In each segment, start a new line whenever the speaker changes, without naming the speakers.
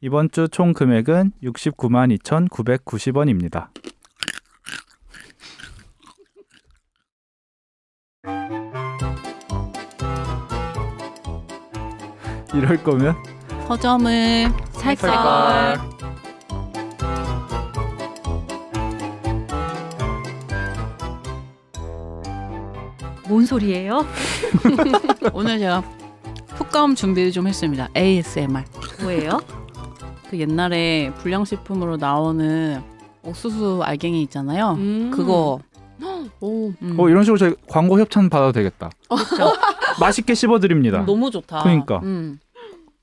이번 주 총 금액은 69만 2,990원입니다. 이럴 거면
서점을 살걸.
뭔 소리예요?
오늘 제가 훅감 준비를 좀 했습니다. ASMR.
뭐예요?
그 옛날에 불량식품으로 나오는 옥수수 알갱이 있잖아요. 그거.
오,
이런 식으로 저희 광고 협찬 받아도 되겠다.
그렇죠.
맛있게 씹어드립니다.
너무 좋다.
그러니까
음.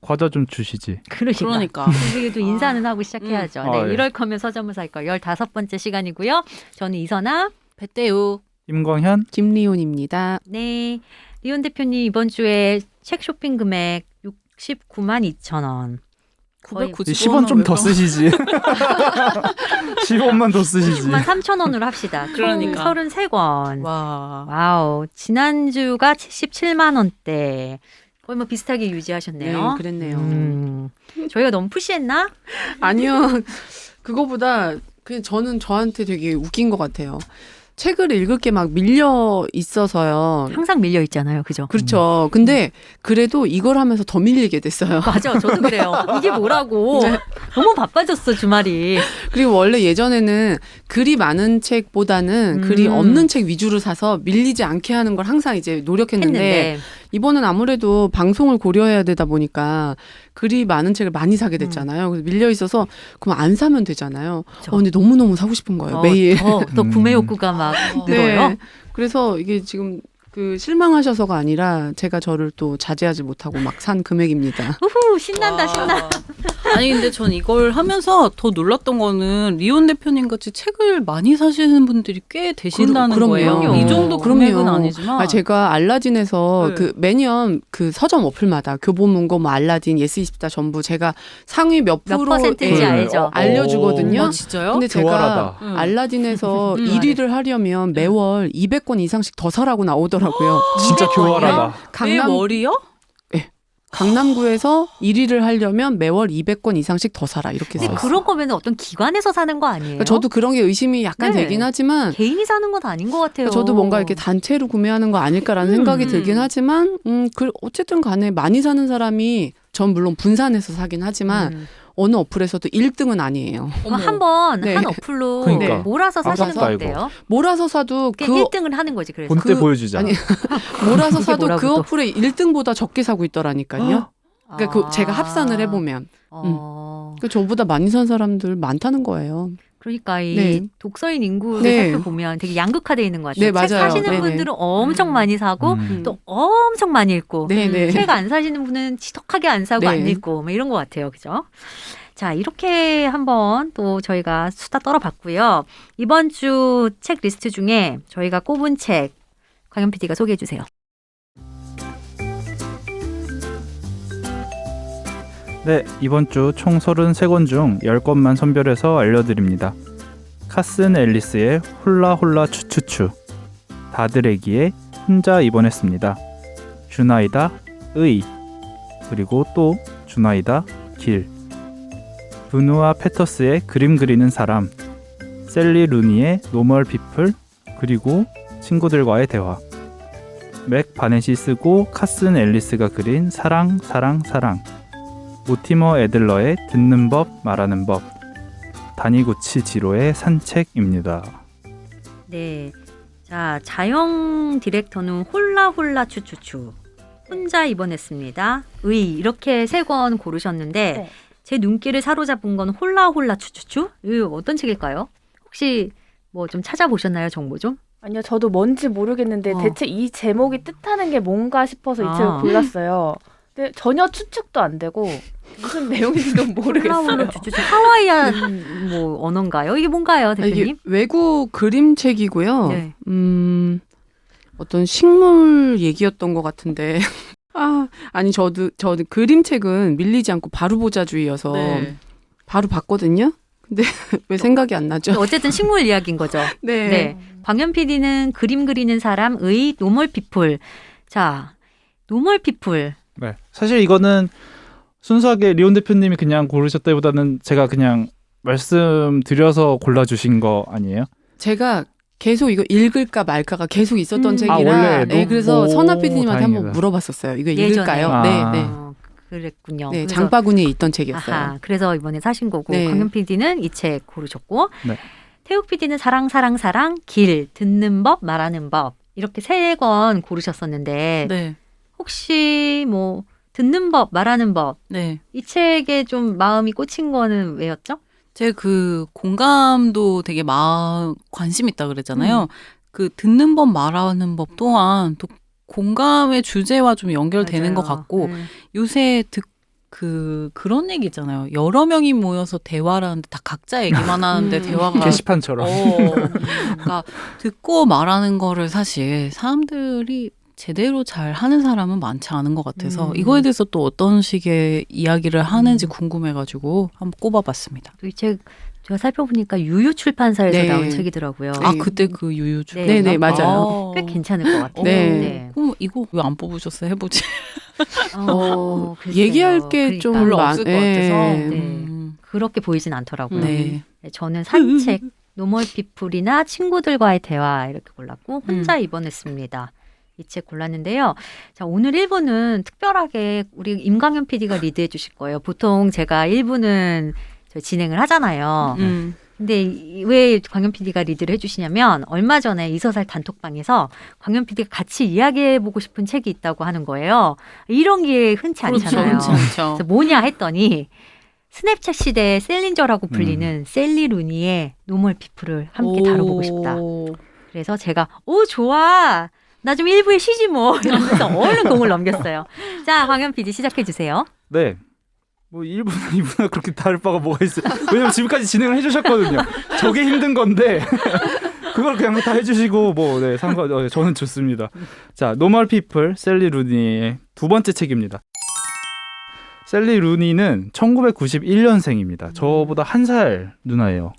과자 좀 주시지.
그러니까.
우리도 인사는 하고 시작해야죠. 네,
예.
이럴 거면 서점을 살 걸. 15번째 시간이고요. 저는 이선아.
배때우.
임광현.
김리온입니다.
네. 리온 대표님 이번 주에 책 쇼핑 금액 69만 2천 원. 거의
10원 좀 더 쓰시지. 10원만 더 쓰시지.
69만 3천 원으로 합시다. 총
그러니까.
33권.
와.
와우. 지난주가 77만 원대. 거의 뭐 비슷하게 유지하셨네요.
네, 그랬네요.
저희가 너무 푸시했나?
아니요. 그거보다 그냥 저는 저한테 되게 웃긴 것 같아요. 책을 읽을 게 막 밀려 있어서요.
항상 밀려 있잖아요. 그죠?
그렇죠. 근데 그래도 이걸 하면서 더 밀리게 됐어요.
맞아. 저도 그래요. 이게 뭐라고. 너무 바빠졌어, 주말이.
그리고 원래 예전에는 글이 많은 책보다는 글이 없는 책 위주로 사서 밀리지 않게 하는 걸 항상 이제 노력했는데
했는데.
이번은 아무래도 방송을 고려해야 되다 보니까 글이 많은 책을 많이 사게 됐잖아요. 그래서 밀려 있어서 그럼 안 사면 되잖아요.
그렇죠.
근데 너무너무 사고 싶은 거예요. 매일.
더 구매 욕구가 막 늘어요.
네. 그래서 이게 지금 그 실망하셔서가 아니라 제가 저를 또 자제하지 못하고 막 산 금액입니다.
우후, 신난다, 신나.
와. 아니 근데 전 이걸 하면서 더 놀랐던 거는 리온 대표님 같이 책을 많이 사시는 분들이 꽤 되신다는
그럼요.
거예요. 이 정도
그럼요.
금액은 아니지만.
제가 알라딘에서
네.
그 매년 그 서점 어플마다 교보문고 뭐 알라딘 예스24 전부 제가 상위 몇
몇
프로
퍼센트인지 알죠.
알려주거든요.
아, 진짜요?
근데 제가
교활하다.
알라딘에서 1위를 하려면 매월 200권 이상씩 더 사라고 나오더라고요.
진짜
200권이요?
교활하다.
매월이요?
강남구에서 1위를 하려면 매월 200권 이상씩 더 사라 이렇게 써
근데
있어요.
그런 거면 어떤 기관에서 사는 거 아니에요?
그러니까 저도 그런 게 의심이 약간
네.
되긴 하지만
개인이 사는 건 아닌 것 같아요.
저도 뭔가 이렇게 단체로 구매하는 거 아닐까라는 생각이 들긴 하지만 어쨌든 간에 많이 사는 사람이 전 물론 분산해서 사긴 하지만 어느 어플에서도 1등은 아니에요.
한번
네.
한 어플로
그러니까.
몰아서 사시는 거
아깝다,
어때요?
몰아서 사도
그냥
그
1등을 하는 거지. 그래서
본때 보여주자.
아니, 몰아서
이게
사도
뭐라고
그
또.
어플에 1등보다 적게 사고 있더라니까요. 그러니까 그 제가 합산을 해보면 그 저보다 많이 산 사람들 많다는 거예요.
그러니까 이
네.
독서인 인구를
네.
살펴보면 되게 양극화되어 있는 것 같아요.
네,
책
맞아요.
사시는
네네.
분들은 엄청 많이 사고
음.
또 엄청 많이 읽고
네네.
책 안 사시는 분은 지독하게 안 사고
네.
안 읽고 뭐 이런 것 같아요. 그죠? 자, 이렇게 한번 또 저희가 수다 떨어봤고요. 이번 주 책 리스트 중에 저희가 꼽은 책 광현 PD가 소개해 주세요.
네, 이번 주 총 33권 중 10권만 선별해서 알려드립니다. 카슨 앨리스의 홀라홀라 추추추, 다드레기의 혼자 입원했습니다. 주나이다 의, 그리고 또 주나이다 길, 브누아 페터스의 그림 그리는 사람, 셀리 루니의 노멀 피플, 그리고 친구들과의 대화, 맥 바넷이 쓰고 카슨 앨리스가 그린 사랑 사랑 사랑, 모티머 애들러의 듣는 법 말하는 법, 다니구치 지로의 산책입니다.
네. 자, 자영 디렉터는 홀라홀라 추추추. 혼자 입원했습니다. 의 이렇게 3권 고르셨는데
네.
제 눈길을 사로잡은 건 홀라홀라 추추추? 이 어떤 책일까요? 혹시 뭐 좀 찾아보셨나요? 정보 좀?
아니요, 저도 뭔지 모르겠는데 대체 이 제목이 뜻하는 게 뭔가 싶어서 이 책을 골랐어요. 근데 전혀 추측도 안 되고 무슨 내용인지도 모르겠어요.
홀라홀라 추추추. 하와이안 뭐 언어인가요? 이게 뭔가요,
이게
대표님?
외국 그림책이고요.
네.
어떤 식물 얘기였던 것 같은데. 아니 저도 그림책은 밀리지 않고 바로 보자주의여서
네.
바로 봤거든요. 근데 왜 생각이 안 나죠?
어쨌든 식물 이야기인 거죠.
네.
네. 광현 PD는 그림 그리는 사람의 노멀 피플. 자, 노멀 피플.
네, 사실 이거는 순수하게 리온 대표님이 그냥 고르셨다기보다는 제가 그냥 말씀드려서 골라주신 거 아니에요?
제가 계속 이거 읽을까 말까가 계속 있었던 책이라
원래
네, 그래서
오,
선아 PD님한테
다행이다.
한번 물어봤었어요. 이거
예전에.
읽을까요?
아.
네, 네.
그랬군요.
네,
그래서-
장바구니에 있던 책이었어요.
아하, 그래서 이번에 사신 거고
네.
강현 PD는 이 책 고르셨고
네.
태욱 PD는 사랑 사랑 사랑 길 듣는 법 말하는 법 이렇게 3권 고르셨었는데
네.
혹시 뭐 듣는 법 말하는 법
네.
이 책에 좀 마음이 꽂힌 거는 왜였죠?
제 그 공감도 되게 관심 있다 그랬잖아요. 그 듣는 법 말하는 법 또한 또 공감의 주제와 좀 연결되는 것
맞아요.
같고 요새 그런 얘기 있잖아요. 여러 명이 모여서 대화를 하는데 다 각자 얘기만 하는데 대화가
게시판처럼.
그러니까 듣고 말하는 거를 사실 사람들이 제대로 잘 하는 사람은 많지 않은 것 같아서 이거에 대해서 또 어떤 식의 이야기를 하는지 궁금해가지고 한번 꼽아봤습니다.
이 책 제가 살펴보니까 유유 출판사에서
네.
나온 책이더라고요.
아 그때 그 유유 출
네,
네, 맞아요.
꽤 괜찮을 것 같아요.
네.
그럼 이거 왜 안 뽑으셨어요? 해보지.
글쎄요.
얘기할 게 좀
그러니까.
별로 없을 것 같아서.
네. 그렇게 보이진 않더라고요.
네.
네, 저는 산책, 노멀 피플이나 친구들과의 대화 이렇게 골랐고 혼자 입원했습니다. 이 책 골랐는데요. 자, 오늘 1부는 특별하게 우리 임강현 PD가 리드해 주실 거예요. 보통 제가 1부는 진행을 하잖아요. 근데 왜 광현 PD가 리드를 해주시냐면 얼마 전에 이서살 단톡방에서 광현 PD가 같이 이야기해보고 싶은 책이 있다고 하는 거예요. 이런 게 흔치 않잖아요.
그렇죠. 않죠.
그래서 뭐냐 했더니 스냅챗 시대의 셀린저라고 불리는 셀리 루니의 노멀 피플을 함께 다뤄보고 싶다. 그래서 제가 오 좋아. 나 좀 1부에 쉬지 뭐 이러면서 얼른 공을 넘겼어요. 자, 광현 PD 시작해 주세요.
네. 뭐 1부나 2부나 그렇게 다를 바가 뭐가 있어요. 왜냐면 지금까지 진행을 해주셨거든요. 저게 힘든 건데 그걸 그냥 다 해주시고 뭐 네, 저는 좋습니다. 자, 노멀 피플 셀리 루니의 두 번째 책입니다. 셀리 루니는 1991년생입니다. 저보다 1살 누나예요.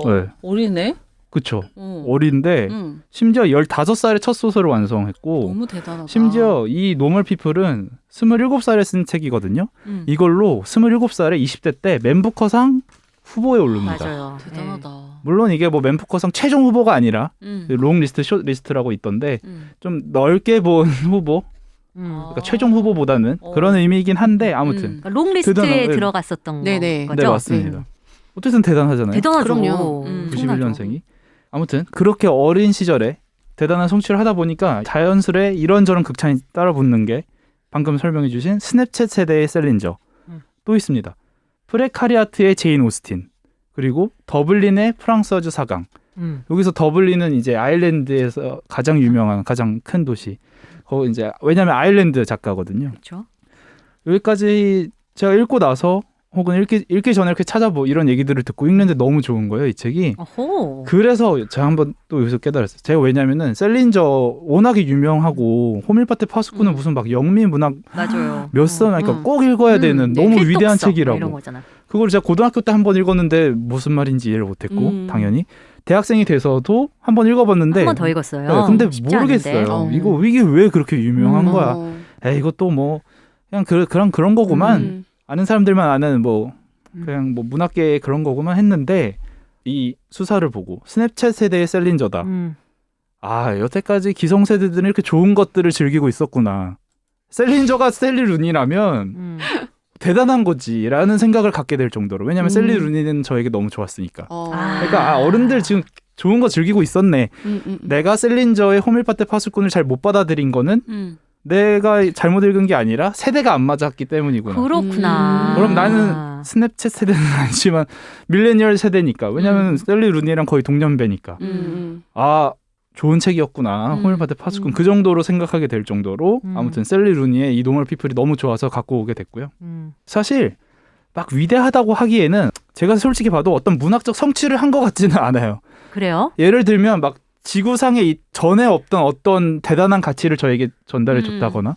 네.
어리네.
그쵸. 어린데 심지어 15살에 첫 소설을 완성했고
너무 대단하다.
심지어 이 노멀 피플은 27살에 쓴 책이거든요. 이걸로 27살에 20대 때 맨부커상 후보에 오릅니다.
맞아요.
대단하다.
물론 이게 뭐 맨부커상 최종 후보가 아니라 롱 리스트, 숏 리스트라고 있던데 좀 넓게 본 후보, 그러니까 최종 후보보다는 그런 의미이긴 한데 아무튼
그러니까 롱리스트에
대단하네.
들어갔었던
네네.
거죠?
네 맞습니다. 어쨌든 대단하잖아요.
대단하죠.
그럼요.
91년생이. 아무튼 그렇게 어린 시절에 대단한 성취를 하다 보니까 자연스레 이런저런 극찬이 따라붙는 게 방금 설명해 주신 스냅챗 세대의 셀린저 또 있습니다. 프레카리아트의 제인 오스틴 그리고 더블린의 프랑스어즈 사강. 여기서 더블린은 이제 아일랜드에서 가장 유명한 가장 큰 도시. 거기 이제 왜냐하면 아일랜드 작가거든요.
그렇죠.
여기까지 제가 읽고 나서 혹은 읽기 전에 이렇게 찾아보고 이런 얘기들을 듣고 읽는데 너무 좋은 거예요, 이 책이.
어호.
그래서 제가 한번 또 여기서 깨달았어요. 제가 왜냐면은 셀린저 워낙에 유명하고 호밀파테 파수꾼은 무슨 막 영미 문학
맞아요.
몇 선, 그러니까 꼭 읽어야 되는
네,
너무
필독서
위대한
이런
책이라고.
거잖아.
그걸 제가 고등학교 때 한 번 읽었는데 무슨 말인지 이해를 못했고 당연히 대학생이 돼서도 한 번 읽어봤는데
한 번 더 읽었어요.
네, 근데
쉽지
모르겠어요.
않은데.
이게 왜 그렇게 유명한 거야? 에이, 이것도 뭐 그냥 그런 거구만. 아는 사람들만 아는 뭐 그냥 뭐 문학계의 그런 거구만 했는데 이 수사를 보고 스냅챗 세대의 셀린저다. 아, 여태까지 기성세대들은 이렇게 좋은 것들을 즐기고 있었구나. 셀린저가 셀리 루니라면 대단한 거지라는 생각을 갖게 될 정도로. 왜냐하면 셀리 루니는 저에게 너무 좋았으니까. 그러니까 어른들 지금 좋은 거 즐기고 있었네. 내가 셀린저의 호밀파테 파수꾼을 잘 못 받아들인 거는 내가 잘못 읽은 게 아니라 세대가 안 맞았기 때문이구나.
그렇구나.
그럼 나는 스냅챗 세대는 아니지만 밀레니얼 세대니까. 왜냐하면 셀리 루니랑 거의 동년배니까. 아, 좋은 책이었구나. 호밀파테 파수꾼. 그 정도로 생각하게 될 정도로 아무튼 셀리 루니의 이 노멀 피플이 너무 좋아서 갖고 오게 됐고요. 사실 막 위대하다고 하기에는 제가 솔직히 봐도 어떤 문학적 성취를 한 것 같지는 않아요.
그래요?
예를 들면 막 지구상에 전에 없던 어떤 대단한 가치를 저에게 전달해 줬다거나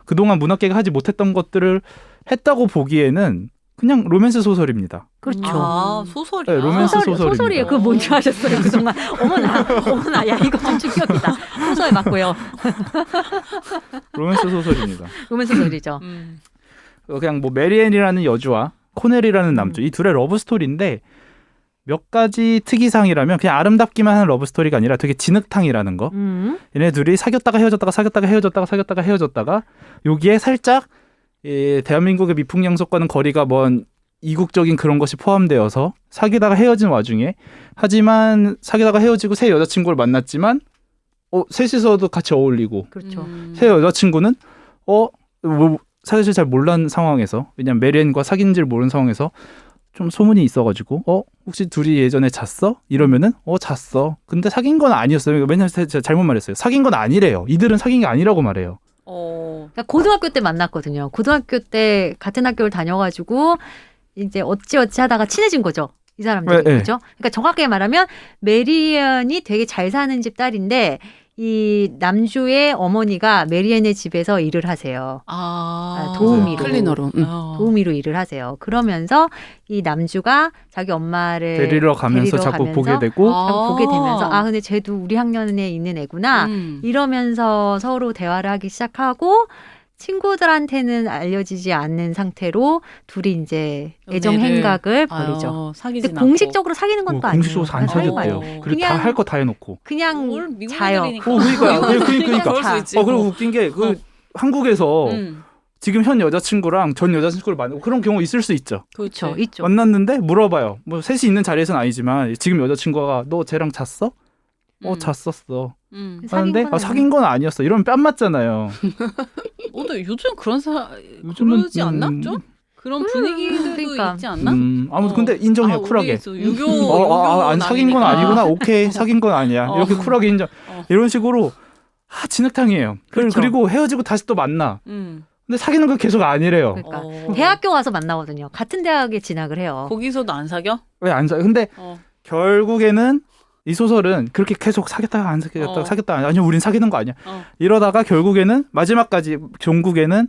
그동안 문학계가 하지 못했던 것들을 했다고 보기에는 그냥 로맨스 소설입니다.
그렇죠.
아, 소설이야.
네, 로맨스 소설입니다.
소설이에요. 그거 뭔지 아셨어요? 그동안. 어머나, 야, 이거 좀 충격이다. 소설 맞고요.
로맨스 소설입니다.
로맨스 소설이죠.
그냥 뭐 메리앤이라는 여주와 코넬이라는 남주 이 둘의 러브 스토리인데 몇 가지 특이사항이라면 그냥 아름답기만 하는 러브 스토리가 아니라 되게 진흙탕이라는 거. 얘네 둘이 사귀었다가 헤어졌다가 여기에 살짝 대한민국의 미풍양속과는 거리가 먼 이국적인 그런 것이 포함되어서 사귀다가 헤어진 와중에 하지만 사귀다가 헤어지고 새 여자친구를 만났지만 셋이서도 같이 어울리고
그렇죠.
새 여자친구는 사실 잘 몰랐는 상황에서 왜냐면 메리앤과 사귄지를 모르는 상황에서 좀 소문이 있어가지고 혹시 둘이 예전에 잤어? 이러면은 잤어. 근데 사귄 건 아니었어요. 왜냐면 제가 잘못 말했어요. 사귄 건 아니래요. 이들은 사귄 게 아니라고 말해요.
그러니까 고등학교 때 만났거든요. 고등학교 때 같은 학교를 다녀가지고 이제 어찌어찌 하다가 친해진 거죠. 이 사람들이.
네,
그죠? 그러니까 정확하게 말하면 메리앤이 되게 잘 사는 집 딸인데 이 남주의 어머니가 메리앤의 집에서 일을 하세요. 도우미로.
클리너로.
도우미로 일을 하세요. 그러면서 이 남주가 자기 엄마를
데리러 가면서 자꾸 보게 되고
자꾸 보게 되면서 근데 쟤도 우리 학년에 있는 애구나 이러면서 서로 대화를 하기 시작하고 친구들한테는 알려지지 않는 상태로 둘이 이제 애정 행각을 벌이죠. 근데 공식적으로 사귀는 것도 아니에요.
공식적으로 안 사귀었대요. 그리고 다 할 거 다 해놓고.
그냥 자요.
그러니까. 그리고 웃긴 게 한국에서 지금 현 여자친구랑 전 여자친구를 만나고 그런 경우 있을 수 있죠.
그렇죠. 있죠.
만났는데 물어봐요. 뭐 셋이 있는 자리에서는 아니지만 지금 여자친구가 너 쟤랑 잤어? 잤었어. 하는데 사귄 건 아니었어. 이러면 뺨 맞잖아요.
근데 요즘 그런
요즘은,
그러지 않나? 좀? 그런 분위기들도
그러니까.
있지 않나?
아무튼 근데 인정해요. 쿨하게.
유교
안 사귄 건 아니구나. 오케이. 사귄 건 아니야. 이렇게 쿨하게 인정. 이런 식으로 진흙탕이에요.
그렇죠.
그리고 헤어지고 다시 또 만나. 근데 사귀는 건 계속 아니래요.
그러니까 대학교 가서 만나거든요. 같은 대학에 진학을 해요.
거기서도 안 사겨?
왜 안 사겨? 근데 결국에는 이 소설은 그렇게 계속 사귀었다가 안 사귀었다가 아니요 우린 사귀는 거 아니야. 이러다가 결국에는 마지막까지 종국에는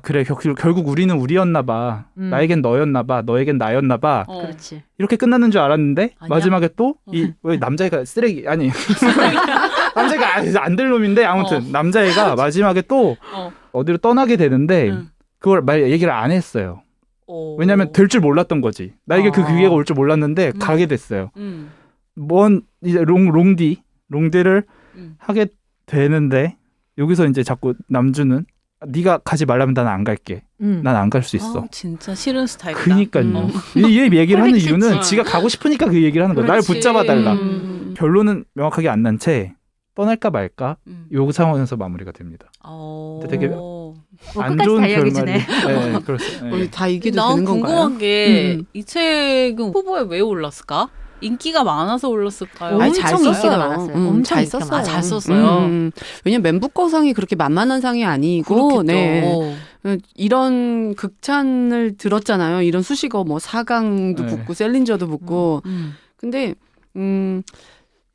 그래 결국 우리는 우리였나 봐. 나에겐 너였나 봐. 너에겐 나였나 봐.
그렇지.
이렇게 끝났는 줄 알았는데
아니야?
마지막에 또 왜 남자애가 쓰레기 아니 남자애가 안 될 놈인데 아무튼 남자애가 마지막에 또 어디로 떠나게 되는데 그걸 얘기를 안 했어요. 왜냐면 될 줄 몰랐던 거지. 나에게 그 기회가 올 줄 몰랐는데 가게 됐어요. 뭔 이제 롱디를 하게 되는데 여기서 이제 자꾸 남주는 네가 가지 말라면 나는 안 갈게. 난 안 갈 수 있어.
진짜 싫은 스타일이다.
그니까요. 이 얘기를 하는 이유는 지가 가고 싶으니까 그 얘기를 하는 거야. 날 붙잡아 달라. 결론은 명확하게 안 난 채 떠날까 말까 요 상황에서 마무리가 됩니다. 되게 안
끝까지
좋은
다
결말이.
이야기지네.
네, 그렇습니다.
다 이기도
난
되는 건가요?
궁금한 게 이 책은 후보에 왜 올랐을까? 인기가 많아서 올랐을까요?
아니, 잘
엄청
썼어요.
인기가 많았어요. 엄청
잘
인기가
썼어요.
많았어요.
잘 썼어요.
왜냐면 멘부커상이 그렇게 만만한 상이 아니고,
그렇겠죠.
이런 극찬을 들었잖아요. 이런 수식어 뭐 사강도
네.
붙고 셀린저도 붙고. 근데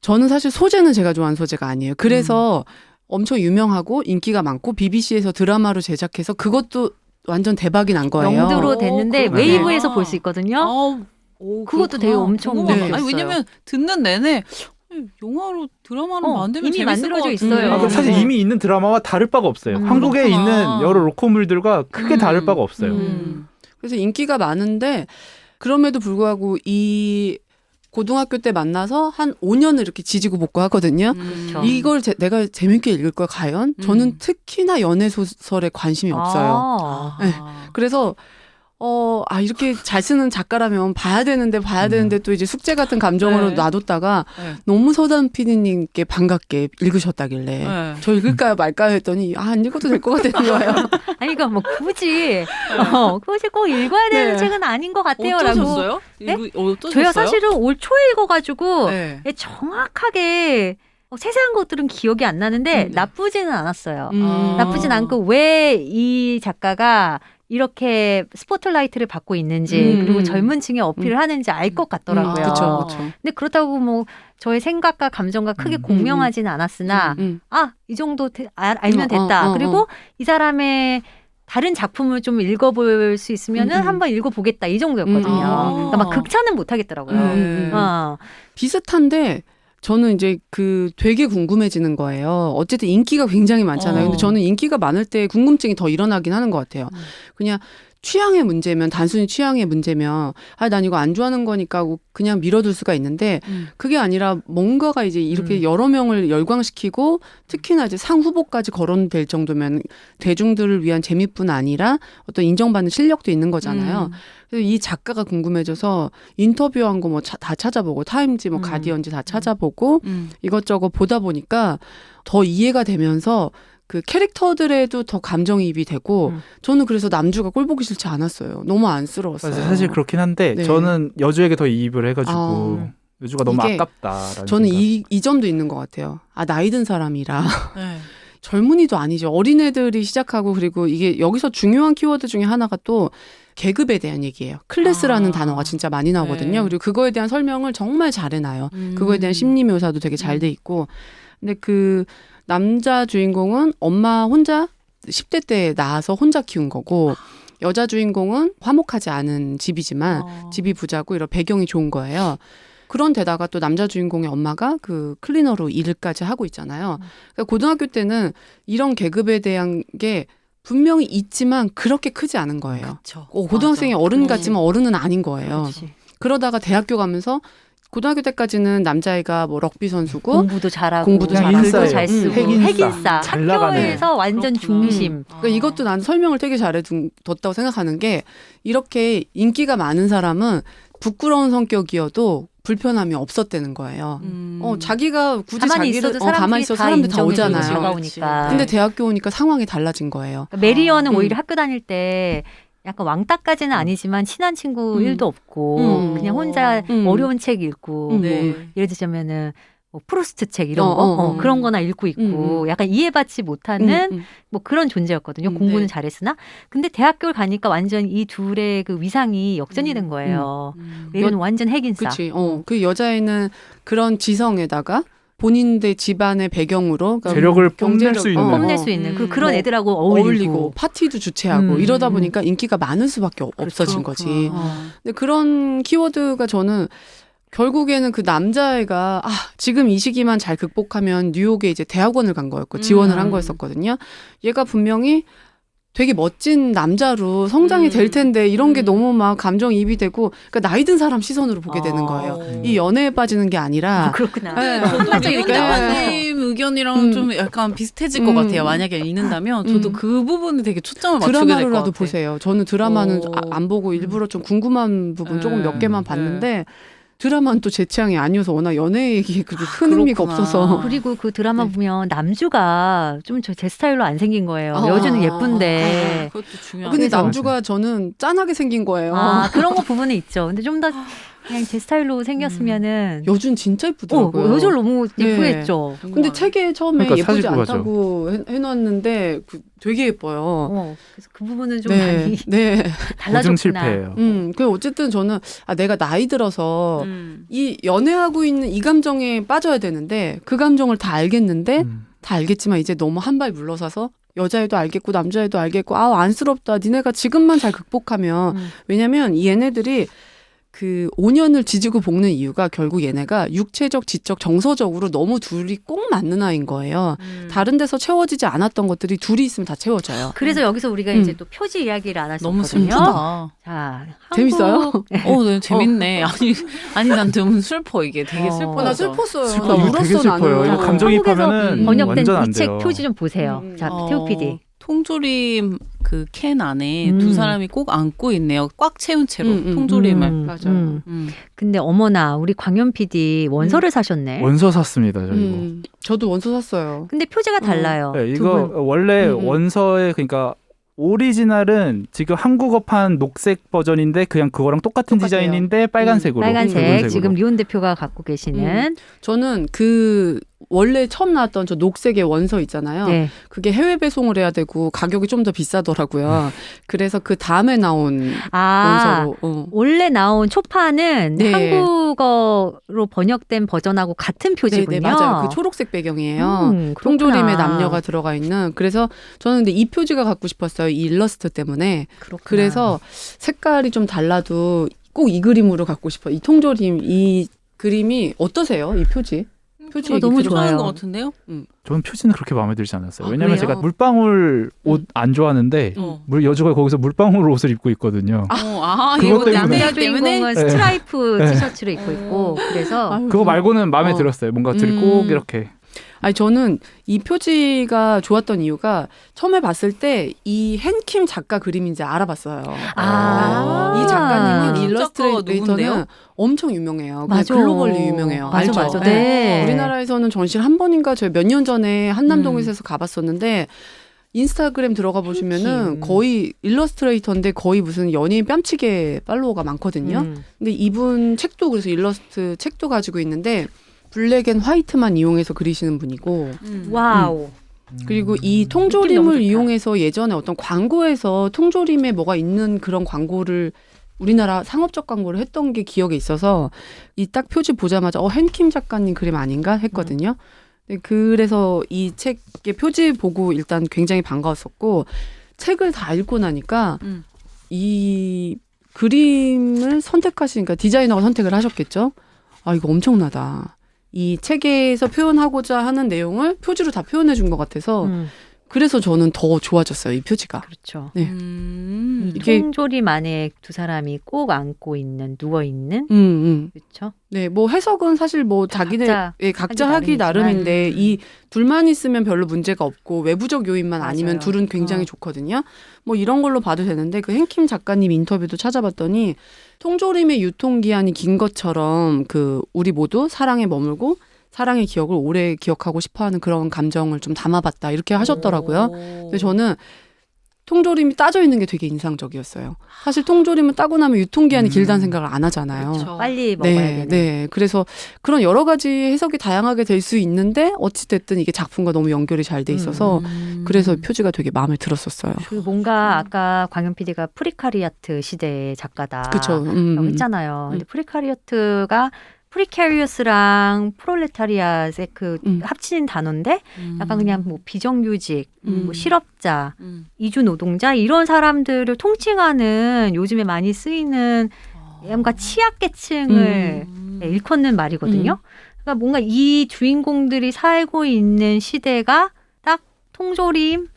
저는 사실 소재는 제가 좋아하는 소재가 아니에요. 그래서 엄청 유명하고 인기가 많고 BBC에서 드라마로 제작해서 그것도 완전 대박이 난 거예요.
영드로 됐는데
그렇구나.
웨이브에서 볼 수 있거든요. 그것도 되게 엄청
궁금하다.
네.
아니, 왜냐면 듣는 내내 영화로 드라마로 만들면
이미
재밌을
만들어져
것
있어요.
같은데.
그럼 사실 이미 있는 드라마와 다를 바가 없어요. 한국에
그렇구나.
있는 여러 로코물들과 크게 다를 바가 없어요.
그래서 인기가 많은데 그럼에도 불구하고 이 고등학교 때 만나서 한 5년을 이렇게 지지고 볶고 하거든요.
그렇죠.
이걸 내가 재밌게 읽을 거야 과연? 저는 특히나 연애 소설에 관심이 없어요. 네. 그래서 이렇게 잘 쓰는 작가라면 봐야 되는데 또 이제 숙제 같은 감정으로
네.
놔뒀다가
네.
너무 서단 PD님께 반갑게 읽으셨다길래
네.
저 읽을까요 말까요 했더니 안 읽어도 될 것 같다는 거예요.
아니 그러니까 뭐 굳이 꼭 읽어야 되는
네.
책은 아닌 것 같아요라고.
어떠셨어요?
네?
어떠셨어요?
저요 사실은 올 초에 읽어가지고
네.
정확하게 세세한 것들은 기억이 안 나는데 나쁘지는 않았어요.
아.
나쁘진 않고 왜 이 작가가 이렇게 스포트라이트를 받고 있는지 그리고 젊은 층에 어필을 하는지 알 것 같더라고요.
그렇죠.
근데 그렇다고 뭐 저의 생각과 감정과 크게 공명하지는 않았으나 이 정도 알면 됐다. 그리고 이 사람의 다른 작품을 좀 읽어볼 수 있으면은 한번 읽어보겠다 이 정도였거든요. 그러니까 막 극찬은 못하겠더라고요.
비슷한데 저는 이제 되게 궁금해지는 거예요. 어쨌든 인기가 굉장히 많잖아요. 근데 저는 인기가 많을 때 궁금증이 더 일어나긴 하는 것 같아요. 그냥 취향의 문제면 단순히 취향의 문제면 난 이거 안 좋아하는 거니까 하고 그냥 밀어둘 수가 있는데 그게 아니라 뭔가가 이제 이렇게 여러 명을 열광시키고 특히나 이제 상 후보까지 거론될 정도면 대중들을 위한 재미뿐 아니라 어떤 인정받는 실력도 있는 거잖아요. 그래서 이 작가가 궁금해져서 인터뷰한 거 뭐 다 찾아보고 타임지 뭐 가디언지 다 찾아보고 이것저것 보다 보니까 더 이해가 되면서 그 캐릭터들에도 더 감정이입이 되고 저는 그래서 남주가 꼴 보기 싫지 않았어요. 너무 안쓰러웠어요.
사실 그렇긴 한데
네.
저는 여주에게 더 이입을 해가지고 여주가 너무
이게
아깝다라는
저는
생각.
이 점도 있는 것 같아요. 나이 든 사람이라
네.
젊은이도 아니죠. 어린애들이 시작하고 그리고 이게 여기서 중요한 키워드 중에 하나가 또 계급에 대한 얘기예요. 클래스라는 단어가 진짜 많이 나오거든요.
네.
그리고 그거에 대한 설명을 정말 잘 해놔요. 그거에 대한 심리 묘사도 되게 잘 돼 있고 근데 그 남자 주인공은 엄마 혼자 10대 때 낳아서 혼자 키운 거고 여자 주인공은 화목하지 않은 집이지만 집이 부자고 이런 배경이 좋은 거예요. 그런 데다가 또 남자 주인공의 엄마가 그 클리너로 일까지 하고 있잖아요. 그러니까 고등학교 때는 이런 계급에 대한 게 분명히 있지만 그렇게 크지 않은 거예요.
그쵸.
고등학생이
맞아.
어른 같지만 어른은 아닌 거예요.
그렇지.
그러다가 대학교 가면서 고등학교 때까지는 남자애가 뭐 럭비 선수고
공부도 잘하고
공부도
글도
잘하고,
잘 쓰고
핵인싸.
핵인싸
잘 나가네.
학교에서 완전
그렇구나.
중심.
그러니까 이것도 난 설명을 되게 잘해뒀다고 생각하는 게 이렇게 인기가 많은 사람은 부끄러운 성격이어도 불편함이 없었다는 거예요. 자기가 굳이
가만히
자기를
있어도 사람들이
가만히 있어도
다
사람들 다
인정해주고
오잖아요.
다가오니까.
근데 대학교 오니까 상황이 달라진 거예요.
그러니까 메리어는
음.
오히려 학교 다닐 때 약간 왕따까지는 아니지만 친한 친구 일도 없고 그냥 혼자 어려운 책 읽고
네.
뭐 예를 들자면은 뭐 프루스트 책 이런
어,
거
어, 어.
그런 거나 읽고 있고 약간 이해받지 못하는 뭐 그런 존재였거든요. 공부는
네.
잘했으나 근데 대학교를 가니까 완전 이 둘의 그 위상이 역전이 된 거예요. 메리어는 완전 핵인싸.
그렇지. 그 여자애는 그런 지성에다가 본인들 집안의 배경으로 그러니까
재력을 뽐낼
경제력-
수 있는
뽐낼 수 있는 그리고 그런
뭐
애들하고
어울리고
어울리고.
파티도 주최하고 이러다
음.
보니까 인기가 많을 수밖에 없어진 거지.
그렇구나.
근데 그런 키워드가 저는 결국에는 그 남자애가 지금 이 시기만 잘 극복하면 뉴욕에 이제 대학원을 간 거였고 지원을 한 거였었거든요. 얘가 분명히 되게 멋진 남자로 성장이 될 텐데 이런 게 너무 막 감정이입이 되고 그러니까 나이 든 사람 시선으로 보게 되는 거예요. 이 연애에 빠지는 게 아니라
그렇구나.
네.
저도
갑자기 이렇게 나왔네.
작가님 의견이랑 좀 약간 비슷해질 것 같아요. 만약에 읽는다면 저도 그 부분에 되게 초점을 맞추게 될 것
드라마로라도
같아요.
보세요. 저는 드라마는
오.
안 보고 일부러 좀 궁금한 부분 조금 몇 개만 봤는데 드라마는 또 제 취향이 아니어서 워낙 연애 얘기에 그렇게 큰 의미가
그렇구나.
없어서
그리고 그 드라마
네.
보면 남주가 좀 제 스타일로 안 생긴 거예요. 여주는 예쁜데.
그것도 중요하죠.
근데
그래서-
남주가 저는 짠하게 생긴 거예요.
그런 거 부분은 있죠. 근데 좀 더 그냥 제 스타일로 생겼으면은.
여준 진짜 예쁘더라고요.
여주 너무
네.
예쁘겠죠.
근데 책에 처음에
그러니까
예쁘지
사실
않다고 해놨는데 되게 예뻐요.
그래서 그 부분은 좀 많이
네.
고증
달라졌구나.
실패예요.
그 어쨌든 저는 내가 나이 들어서 이 연애하고 있는 이 감정에 빠져야 되는데 그 감정을 다 알겠는데 다 알겠지만 이제 너무 한 발 물러서서 여자애도 알겠고 남자애도 알겠고 안쓰럽다. 니네가 지금만 잘 극복하면 왜냐면 이 얘네들이 그 5년을 지지고 볶는 이유가 결국 얘네가 육체적, 지적, 정서적으로 너무 둘이 꼭 맞는 아이인 거예요. 다른 데서 채워지지 않았던 것들이 둘이 있으면 다 채워져요.
그래서 여기서 우리가 이제 또 표지 이야기를 안 할 수
너무
없거든요.
슬프다.
자,
재밌어요?
네, 재밌네. 아니, 난 너무 슬퍼, 이게. 되게 슬퍼.
나 슬펐어요.
슬퍼.
나
이거
울었어,
되게 슬퍼요.
나는.
이거 감정이입하면은
번역된
완전 안
이 책
돼요.
표지 좀 보세요. 자, 태우 PD.
통조림 그 캔 안에 두 사람이 꼭 안고 있네요. 꽉 채운 채로 통조림을.
맞아요.
근데 어머나 우리 광현 PD 원서를 사셨네.
원서 샀습니다. 저 이거.
저도 원서 샀어요.
근데 표지가 달라요.
네,
두
이거
분.
원래 원서에 그러니까 오리지널은 지금 한국어판 녹색 버전인데 그냥 그거랑 똑같은
똑같아요.
디자인인데 빨간색으로.
빨간색
붉은색으로.
지금 리온 대표가 갖고 계시는
저는 그 원래 처음 나왔던 저 녹색의 원서 있잖아요.
네.
그게 해외 배송을 해야 되고 가격이 좀 더 비싸더라고요. 그래서 그 다음에 나온 원서로.
원래 나온 초파는
네.
한국어로 번역된 버전하고 같은 표지군요.
네, 맞아요. 그 초록색 배경이에요.
그렇구나.
통조림에 남녀가 들어가 있는. 그래서 저는 근데 이 표지가 갖고 싶었어요. 이 일러스트 때문에.
그렇구나.
그래서 색깔이 좀 달라도 꼭 이 그림으로 갖고 싶어요. 이 통조림 이 그림이 어떠세요? 이 표지? 표지
너무
얘기
좋아요.
좋아하는 것 같은데요?
저는 표지는 그렇게 마음에 들지 않았어요.
아,
왜냐면
그래요?
제가 물방울 옷 안 좋아하는데 여주가 거기서 물방울 옷을 입고 있거든요.
그것
이거 때문에.
남자
때문에
주인공은
네.
스트라이프
네.
티셔츠를 입고 있고 그래서
아유,
그거 말고는 마음에
어.
들었어요. 뭔가 둘이 꼭 이렇게
아니 저는 이 표지가 좋았던 이유가 처음에 봤을 때 이 헨킴 작가 그림인지 알아봤어요. 이 작가님은
헨킴 작가가
일러스트레이터는
누군데요?
엄청 유명해요.
맞아.
글로벌리 유명해요.
맞아,
알죠?
맞아. 네.
우리나라에서는 전시를 한 번인가 저희 몇 년 전에 한남동에서 가봤었는데 인스타그램 들어가 보시면은
헨킴.
거의 일러스트레이터인데 거의 무슨 연예인 뺨치게 팔로워가 많거든요. 근데 이분 책도 그래서 일러스트 책도 가지고 있는데 블랙 앤 화이트만 이용해서 그리시는 분이고
와우.
그리고 이
느낌 너무
통조림을
좋다.
이용해서 예전에 어떤 광고에서 통조림에 뭐가 있는 그런 광고를 우리나라 상업적 광고를 했던 게 기억에 있어서 이 딱 표지 보자마자 헨킴 작가님 그림 아닌가 했거든요. 네, 그래서 이 책의 표지 보고 일단 굉장히 반가웠었고 책을 다 읽고 나니까 이 그림을 선택하시니까 디자이너가 선택을 하셨겠죠. 아 이거 엄청나다. 이 책에서 표현하고자 하는 내용을 표지로 다 표현해 준 것 같아서 그래서 저는 더 좋아졌어요. 이 표지가.
그렇죠.
네.
이게 통조림 안에 두 사람이 꼭 안고 있는 누워 있는 그렇죠.
네, 뭐 해석은 사실 뭐 자기들 각자 하기 나름인데 이 둘만 있으면 별로 문제가 없고 외부적 요인만
맞아요.
아니면 둘은 굉장히 좋거든요. 뭐 이런 걸로 봐도 되는데 그 헨킴 작가님 인터뷰도 찾아봤더니 통조림의 유통기한이 긴 것처럼 그 우리 모두 사랑에 머물고 사랑의 기억을 오래 기억하고 싶어하는 그런 감정을 좀 담아봤다 이렇게 하셨더라고요. 근데 저는 통조림이 따져 있는 게 되게 인상적이었어요. 사실 통조림은 따고 나면 유통기한이 길다는 생각을 안 하잖아요.
그렇죠.
빨리 먹어야 되는.
네. 그래서 그런 여러 가지 해석이 다양하게 될 수 있는데 어찌됐든 이게 작품과 너무 연결이 잘 돼 있어서 그래서 표지가 되게 마음에 들었었어요.
그 뭔가 아까 광현 PD가 프리카리아트 시대의 작가다.
그렇죠.
라고 했잖아요. 근데 프리카리아트가 프리캐리어스랑 프롤레타리아의 그 합친 단어인데 약간 그냥 뭐 비정규직, 뭐 실업자, 이주 노동자 이런 사람들을 통칭하는 요즘에 많이 쓰이는 뭔가 취약계층을 일컫는 말이거든요. 그러니까 뭔가 이 주인공들이 살고 있는 시대가 딱 통조림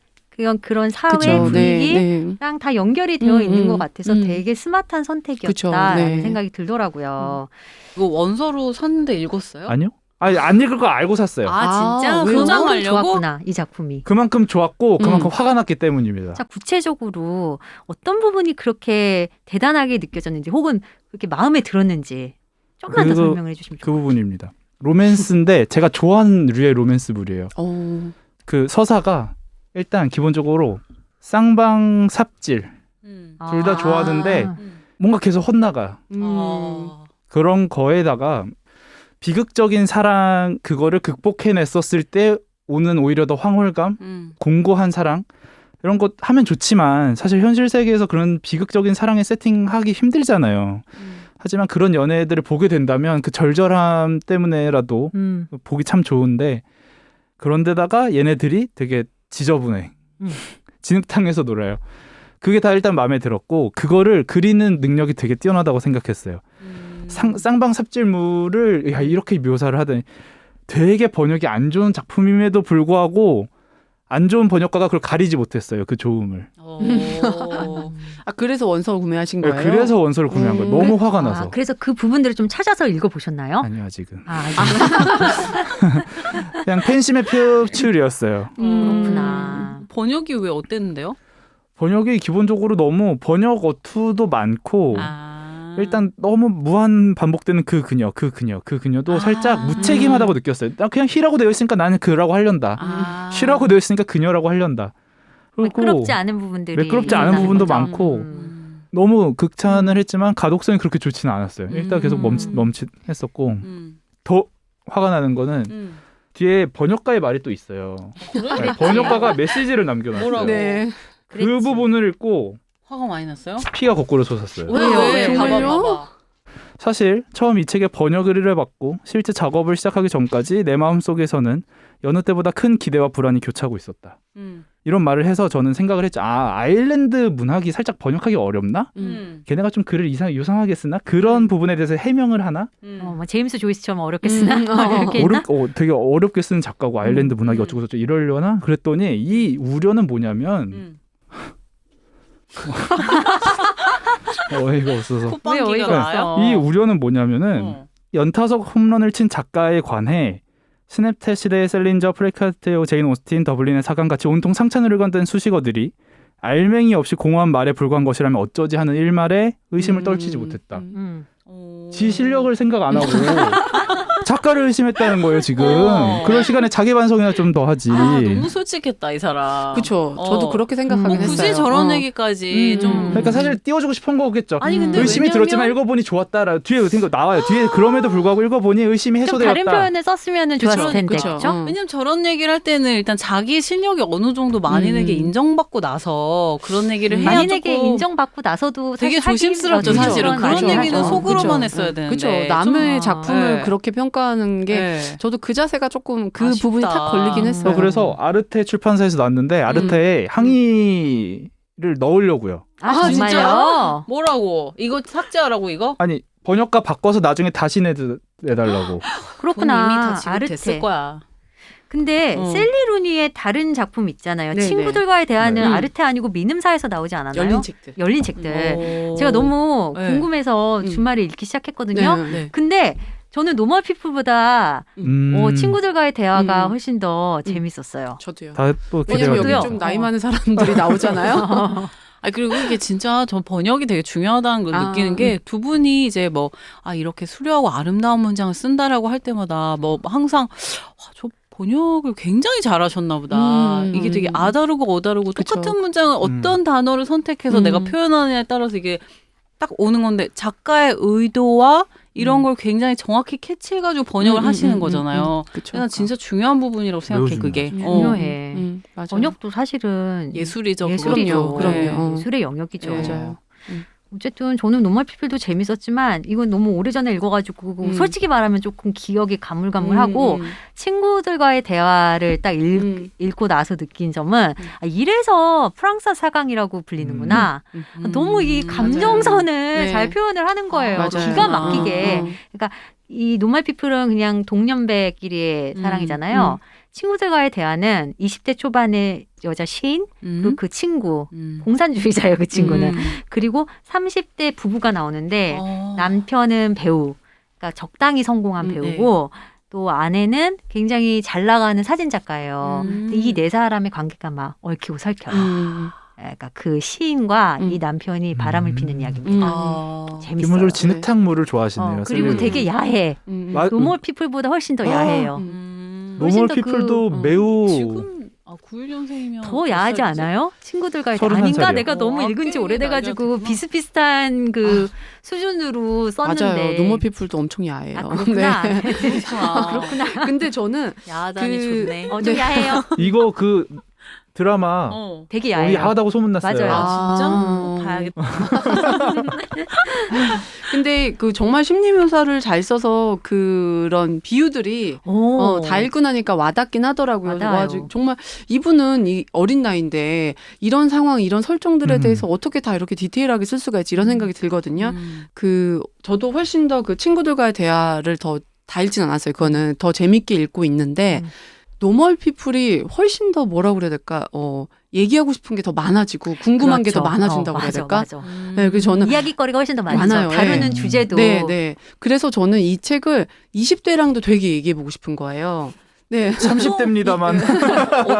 그런 사회
그쵸.
분위기랑 다 연결이 되어 있는 것 같아서 되게 스마트한 선택이었다라는
그쵸.
생각이 들더라고요.
이거 원서로 샀는데 읽었어요?
아니요? 아니 안 읽을 거 알고 샀어요.
진짜
왜요?
소장하려고?
좋았구나 이 작품이.
그만큼 좋았고 그만큼 화가 났기 때문입니다.
자 구체적으로 어떤 부분이 그렇게 대단하게 느껴졌는지 혹은 그렇게 마음에 들었는지 조금만 더 설명을 해주시면
그
좋겠어요.
부분입니다. 로맨스인데 제가 좋아하는 류의 로맨스물이에요. 그 서사가 일단 기본적으로 쌍방삽질 둘 다 좋아하는데 뭔가 계속 헛나가 그런 거에다가 비극적인 사랑 그거를 극복해냈었을 때 오는 오히려 더 황홀감 공고한 사랑 이런 것 하면 좋지만 사실 현실 세계에서 그런 비극적인 사랑의 세팅하기 힘들잖아요. 하지만 그런 연애들을 보게 된다면 그 절절함 때문에라도 보기 참 좋은데 그런데다가 얘네들이 되게 지저분해. 진흙탕에서 놀아요. 그게 다 일단 마음에 들었고 그거를 그리는 능력이 되게 뛰어나다고 생각했어요. 쌍방삽질물을 이렇게 묘사를 하더니 되게 번역이 안 좋은 작품임에도 불구하고 안 좋은 번역가가 그걸 가리지 못했어요. 그 좋음을.
그래서 원서 구매하신 거예요?
그래서 원서를 구매한 거예요. 너무 화가 나서.
그래서 그 부분들을 좀 찾아서 읽어보셨나요?
아니요 아직은.
아직은?
그냥 팬심의 표출이었어요.
그렇구나.
번역이 왜 어땠는데요?
번역이 기본적으로 너무 번역 어투도 많고 일단 너무 무한 반복되는 그 그녀도 살짝 무책임하다고 느꼈어요. 나 그냥 히라고 되어 있으니까 나는 그라고 하련다. 쉬라고 되어 있으니까 그녀라고 하련다. 그리고
매끄럽지 않은 부분들이
매끄럽지 않은
있다는
부분도
거죠?
많고 너무 극찬을 했지만 가독성이 그렇게 좋지는 않았어요. 일단 계속 멈칫했었고 더 화가 나는 거는 뒤에 번역가의 말이 또 있어요. 네, 번역가가 메시지를 남겨놨어요.
뭐라고?
네.
그
그랬지.
부분을 읽고
화가 많이 났어요?
피가 거꾸로 솟았어요.
왜요?
왜?
봐봐.
사실 처음 이 책의 번역 의뢰를 받고 실제 작업을 시작하기 전까지 내 마음속에서는 여느 때보다 큰 기대와 불안이 교차하고 있었다. 이런 말을 해서 저는 생각을 했죠. 아일랜드 문학이 살짝 번역하기 어렵나? 걔네가 좀 글을 유상하게 쓰나? 그런 부분에 대해서 해명을 하나?
뭐 제임스 조이스처럼 어렵게 쓰나? 이렇게 있나?
되게 어렵게 쓰는 작가고 아일랜드 문학이 어쩌고저쩌고 이러려나? 그랬더니 이 우려는 뭐냐면 어이가 없어서
왜 어이가
콧방귀가 나요?
없어?
이 우려는 뭐냐면은 연타석 홈런을 친 작가에 관해 스냅텟 시대의 셀린저, 프레카테오, 제인 오스틴, 더블린의 사관같이 온통 상찬을 일관된 수식어들이 알맹이 없이 공허한 말에 불과한 것이라면 어쩌지 하는 일말에 의심을 떨치지 못했다. 지 실력을 생각 안 하고 작가를 의심했다는 거예요 지금. 그럴 시간에 자기 반성이나 좀 더 하지.
너무 솔직했다 이 사람.
그쵸. 저도 그렇게 생각하긴
뭐 굳이
했어요.
저런 얘기까지 좀.
그러니까 사실 띄워주고 싶은 거겠죠.
아니 근데
의심이
왜냐면-
들었지만 읽어보니 좋았다라 뒤에 생각 나와요. 뒤에 그럼에도 불구하고 읽어보니 의심이
좀
해소되었다.
다른 표현을 썼으면 좋았을
그쵸,
텐데,
그쵸.
그렇죠?
왜냐면 저런 얘기를 할 때는 일단 자기 실력이 어느 정도 만인에게 인정받고 나서 그런 얘기를 해야
만인에게
조금
인정받고 나서도
되게
사실
조심스럽죠
하기
사실은.
힘들어요.
그런
맞아요.
얘기는
맞아요.
속으로만
그쵸.
했어야 되는데.
그렇죠. 남의
좀,
작품을
네.
그렇게 평가하는 게
네.
저도 그 자세가 조금 그
아쉽다.
부분이 탁 걸리긴 했어요.
그래서 아르테 출판사에서 나왔는데 아르테에 항의를 넣으려고요.
아,
진짜요?
정말요?
뭐라고? 이거 삭제하라고 이거?
아니 번역가 바꿔서 나중에 다시 내달라고.
돈
그렇구나.
이미 다 지급됐을
아르테.
거야.
근데 셀리루니의 다른 작품 있잖아요.
네네.
친구들과의 대화는
네.
아르테 아니고 미음사에서 나오지 않았나요?
열린 책들.
열린 책들.
오.
제가 너무
네.
궁금해서 주말에 읽기 시작했거든요.
네.
근데 저는 노멀 피플보다 친구들과의 대화가 훨씬 더 재밌었어요.
저도요.
다또
왜냐면
저도요.
여기 좀 나이 많은 사람들이 나오잖아요.
아 그리고 이게 진짜 전 번역이 되게 중요하다는 걸 느끼는 게 두 분이 이제 뭐 이렇게 수려하고 아름다운 문장을 쓴다라고 할 때마다 뭐 항상 저 번역을 굉장히 잘하셨나 보다. 이게 되게 아다르고 어다르고
그쵸.
똑같은 문장은 어떤 단어를 선택해서 내가 표현하느냐에 따라서 이게 딱 오는 건데 작가의 의도와 이런 걸 굉장히 정확히 캐치해가지고 번역을 하시는 거잖아요.
그쵸.
난 진짜 중요한 부분이라고 생각해
매우
그게.
중요해.
맞아요.
번역도 사실은
예술이죠.
예술이죠.
그럼요.
네,
그럼요.
예술의 영역이죠.
네, 맞아요.
어쨌든 저는 노멀 피플도 재밌었지만 이건 너무 오래전에 읽어가지고 솔직히 말하면 조금 기억이 가물가물하고 친구들과의 대화를 딱 읽고 나서 느낀 점은 이래서 프랑스 사강이라고 불리는구나. 너무 이 감정선을
네.
잘 표현을 하는 거예요.
맞아요.
기가 막히게. 그러니까 이 노멀 피플은 그냥 동년배끼리의 사랑이잖아요. 친구들과의 대화는 20대 초반의 여자 시인 그리고 그 친구 공산주의자예요. 그 친구는. 그리고 30대 부부가 나오는데 남편은 배우, 그러니까 적당히 성공한 배우고 또 아내는 굉장히 잘 나가는 사진 작가예요. 이 네 사람의 관계가 막 얽히고 설켜요. 그러니까 그 시인과 이 남편이 바람을 피는 이야기입니다. 재밌어요.
기본적으로 진흙탕물을 좋아하시네요.
그리고
셀리루니.
되게 야해. 노멀 피플보다 훨씬 더 야해요. 훨씬
노멀
더
피플도
그,
매우
지금 91년생이면
더 야하지 않아요? 친구들과의 대화.
31
아닌가?
살이요.
내가 너무 읽은 지
꽤
오래돼가지고
나이가 됐구나.
비슷비슷한 그 수준으로 썼는데.
맞아요. 노멀 피플도 엄청 야해요.
그렇구나.
네.
그렇구나.
근데 저는
야하다니 좋네.
좀 야해요.
이거 그 드라마
되게
우리
야해요.
야하다고 소문났어요.
맞아요.
진짜? 봐야겠다.
근데 그 정말 심리 묘사를 잘 써서 그런 비유들이 다 읽고 나니까 와닿긴 하더라고요.
맞아요.
와, 정말 이분은 이 어린 나이인데 이런 상황, 이런 설정들에 대해서 어떻게 다 이렇게 디테일하게 쓸 수가 있지 이런 생각이 들거든요. 그 저도 훨씬 더 그 친구들과의 대화를 더 다 읽진 않았어요. 그거는 더 재밌게 읽고 있는데 노멀 피플이 훨씬 더 뭐라고 그래야 될까? 얘기하고 싶은 게 더 많아지고 궁금한 게 더
그렇죠.
많아진다고 해야
맞아,
될까?
맞아.
네, 그래서 저는
이야기거리가 훨씬 더 많죠.
많아요.
다루는
네.
주제도.
네. 그래서 저는 이 책을 20대랑도 되게 얘기해보고 싶은 거예요. 네.
30대입니다만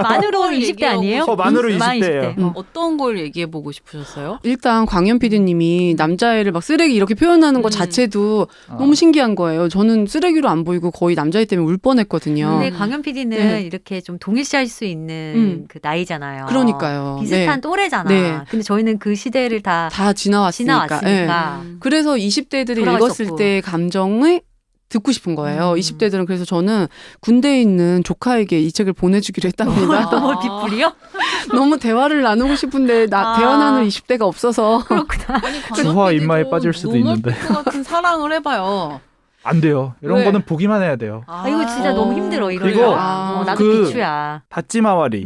만으로
걸
20대 아니에요?
만으로
만
20대예요.
어떤 걸 얘기해보고 싶으셨어요?
일단 광현 PD님이 남자애를 막 쓰레기 이렇게 표현하는 것 자체도 너무 신기한 거예요. 저는 쓰레기로 안 보이고 거의 남자애 때문에 울 뻔했거든요.
근데 광현 PD는
네.
이렇게 좀 동일시할 수 있는 그 나이잖아요.
그러니까요.
비슷한
네.
또래잖아.
네.
근데 저희는 그 시대를 다
다 지나왔으니까. 네.
지나왔으니까.
그래서 20대들이
돌아갈 수
읽었을
없고.
때 감정의 듣고 싶은 거예요. 20대들은. 그래서 저는
아.
군대에 있는 조카에게 이 책을 보내주기로 했답니다.
너무 빗불이요?
너무 대화를 나누고 싶은데 대화 나눌 20대가 없어서.
그렇구나.
주화 입마에 빠질 수도 있는데.
노멀피프 같은 사랑을 해봐요.
안 돼요. 이런
왜?
거는 보기만 해야 돼요.
아, 이거 진짜 너무 힘들어. 이거.
그리고
나도
그
비추야.
다찌마와리.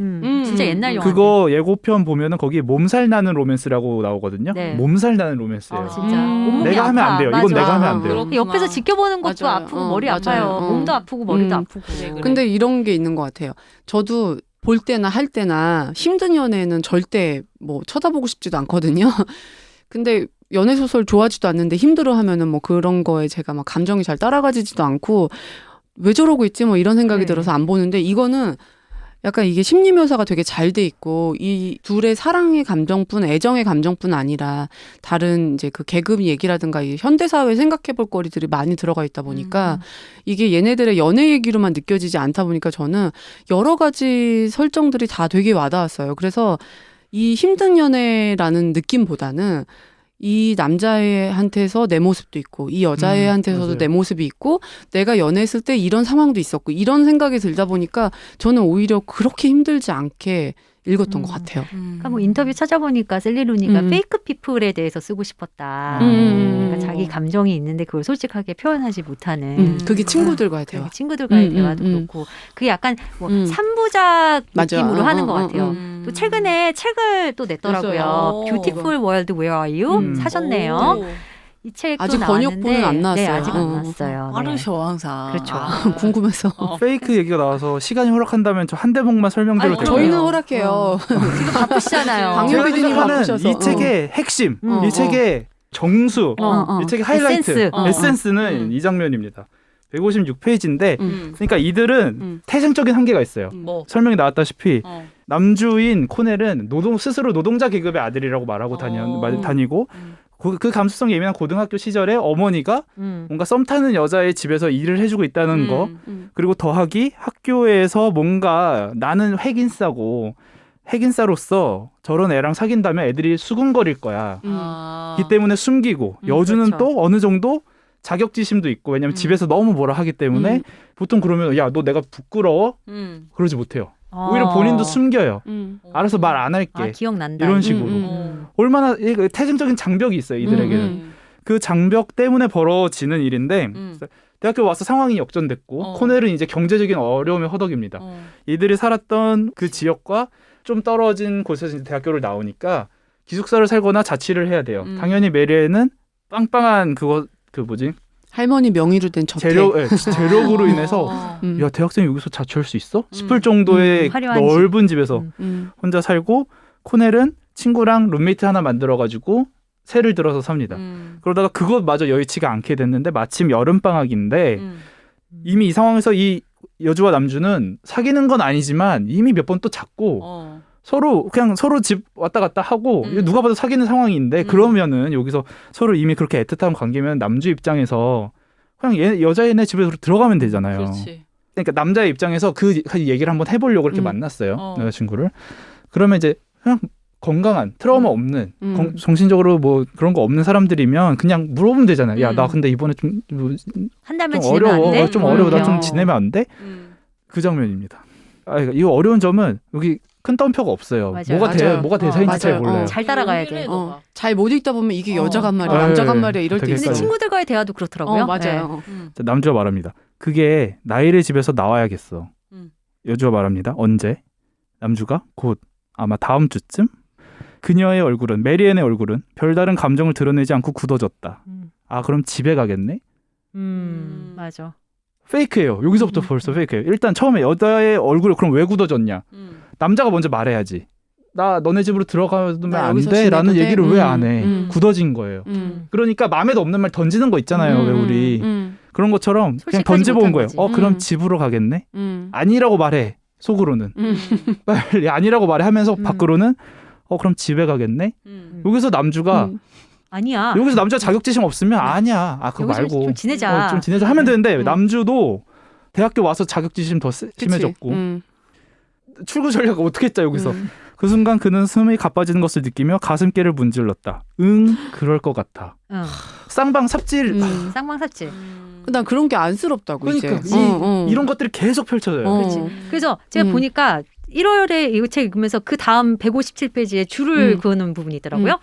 진짜 옛날 영화.
그거 예고편 보면은 거기 몸살 나는 로맨스라고 나오거든요.
네.
몸살 나는 로맨스예요.
아, 진짜.
음.
온몸이
내가 하면 안
아파.
돼요. 이건
맞아.
내가 하면 안 돼요.
그렇구나.
옆에서 지켜보는 것도
맞아요.
아프고 머리
맞아요.
아파요. 몸도 아프고 머리도 아프고.
그래.
근데 이런 게 있는 것 같아요. 저도 볼 때나 할 때나 힘든 연애는 절대 뭐 쳐다보고 싶지도 않거든요. 근데 연애 소설 좋아하지도 않는데 힘들어 하면은 뭐 그런 거에 제가 막 감정이 잘 따라가지지도 않고 왜 저러고 있지 뭐 이런 생각이
네.
들어서 안 보는데 이거는 약간 이게 심리 묘사가 되게 잘 돼 있고 이 둘의 사랑의 감정뿐 애정의 감정뿐 아니라 다른 이제 그 계급 얘기라든가 이 현대 사회 생각해 볼 거리들이 많이 들어가 있다 보니까 이게 얘네들의 연애 얘기로만 느껴지지 않다 보니까 저는 여러 가지 설정들이 다 되게 와닿았어요. 그래서 이 힘든 연애라는 느낌보다는 이 남자애한테서 내 모습도 있고 이 여자애한테서도
맞아요.
내 모습이 있고 내가 연애했을 때 이런 상황도 있었고 이런 생각이 들다 보니까 저는 오히려 그렇게 힘들지 않게 읽었던 것 같아요.
그러니까 뭐 인터뷰 찾아보니까 셀리루니가 페이크 피플에 대해서 쓰고 싶었다. 그러니까 자기 감정이 있는데 그걸 솔직하게 표현하지 못하는.
그게 친구들과의 대화.
친구들과의 대화도 그렇고 그게 약간 뭐 3부작
맞아.
느낌으로 하는 것 같아요.
음.
또 최근에 책을 또 냈더라고요.
냈어요.
Beautiful World, Where Are You? 사셨네요. 이 책도
아직
나왔는데
번역본은 안 나왔어요.
네, 아직 안
어.
나왔어요.
빠르셔 항상.
그렇죠.
궁금해서.
페이크 얘기가 나와서 시간이 허락한다면 저 한 대목만 설명드려도
아이고,
될까요?
저희는 허락해요.
지금 바쁘시잖아요.
강요
제가
PD님
생각하는
바쁘셔서.
이 책의 핵심,
어.
이 책의 정수,
어.
이 책의 하이라이트,
에센스.
에센스는 이 장면입니다. 156페이지인데 그러니까 이들은
음.
태생적인 한계가 있어요.
뭐.
설명이 나왔다시피
어.
남주인 코넬은 스스로 노동자 계급의 아들이라고 말하고
어.
다니고 그 감수성이 예민한 고등학교 시절에 어머니가 뭔가 썸 타는 여자의 집에서 일을 해주고 있다는 거, 그리고 더하기 학교에서 뭔가 나는 핵인싸로서 저런 애랑 사귄다면 애들이 수군거릴 거야. 이 때문에 숨기고 여주는
그렇죠.
또 어느 정도 자격지심도 있고 왜냐면 집에서 너무 뭐라 하기 때문에 보통 그러면 야 너 내가 부끄러워? 그러지 못해요. 오히려 본인도 숨겨요. 알아서 말 안 할게.
아, 기억난다.
이런 식으로. 얼마나 태생적인 장벽이 있어요 이들에게는. 그 장벽 때문에 벌어지는 일인데 대학교 와서 상황이 역전됐고 코넬은 이제 경제적인 어려움에 허덕입니다. 이들이 살았던 그 지역과 좀 떨어진 곳에서 이제 대학교를 나오니까 기숙사를 살거나 자취를 해야 돼요. 당연히 메리에는 빵빵한
할머니 명의로 된 저택.
재력으로 인해서 야 대학생이 여기서 자취할 수 있어? 싶을 정도의
화려한
넓은 집에서
음.
혼자 살고 코넬은 친구랑 룸메이트 하나 만들어가지고 새를 들어서 삽니다. 그러다가 그것마저 여의치가 않게 됐는데 마침 여름방학인데 이미 이 상황에서 이 여주와 남주는 사귀는 건 아니지만 이미 몇 번 또 잡고 서로 집 왔다 갔다 하고 누가 봐도 사귀는 상황인데 그러면은 여기서 서로 이미 그렇게 애틋한 관계면 남주 입장에서 그냥 여자애네 집에 들어가면 되잖아요.
그렇지.
그러니까 남자의 입장에서 그 얘기를 한번 해보려고 이렇게 만났어요. 여자친구를. 그러면 이제 그냥 건강한 트라우마 없는 정신적으로 뭐 그런 거 없는 사람들이면 그냥 물어보면 되잖아요. 야 나 근데 이번에 좀
한 달만
좀
지내면 안
어려워.
돼?
좀 어려워. 나 좀 지내면 안 돼? 그 장면입니다. 이거 어려운 점은 여기 큰 덤표가 없어요.
맞아요.
뭐가 대사인지 잘
맞아요.
몰라요.
잘 따라가야 돼.
잘 못 읽다 보면 이게 여자간 말이야,
아,
남자간
네.
말이야 이럴 때
되게
근데
있어요.
친구들과의 대화도 그렇더라고요.
맞아요.
자, 남주가 말합니다. 그게 나일의 집에서 나와야겠어. 여주가 말합니다. 언제? 남주가 곧 아마 다음 주쯤? 그녀의 얼굴은 메리앤의 얼굴은 별다른 감정을 드러내지 않고 굳어졌다. 아 그럼 집에 가겠네?
맞아.
페이크예요. 여기서부터 벌써 페이크예요. 일단 처음에 여자의 얼굴을 그럼 왜 굳어졌냐? 남자가 먼저 말해야지. 나 너네 집으로 들어가면
나
안
여기서
돼? 라는
지내도
얘기를
돼?
왜 안 해? 굳어진 거예요. 그러니까 마음에도 없는 말 던지는 거 있잖아요. 왜 우리. 그런 것처럼 그냥
솔직하지
던져본 거예요.
못한 거지.
그럼 집으로 가겠네? 아니라고 말해. 속으로는. 빨리 아니라고 말해 하면서 밖으로는 그럼 집에 가겠네? 여기서 남주가
아니야.
여기서 남자가 자격지심 없으면 아니야. 그거
여기서
말고
좀 지내자.
좀 지내자 하면 되는데 남주도 대학교 와서 자격지심 더 심해졌고 출구 전략을 어떻게 짜 여기서. 그 순간 그는 숨이 가빠지는 것을 느끼며 가슴께를 문질렀다. 응, 그럴 것 같아.
응.
쌍방 삽질.
쌍방삽질.
난 그런 게 안쓰럽다고
그러니까
이제.
이런 것들이 계속 펼쳐져요.
그렇지. 그래서 제가 보니까 1월에 이 책 읽으면서 그 다음 157페이지에 줄을 그어놓은 부분이 있더라고요.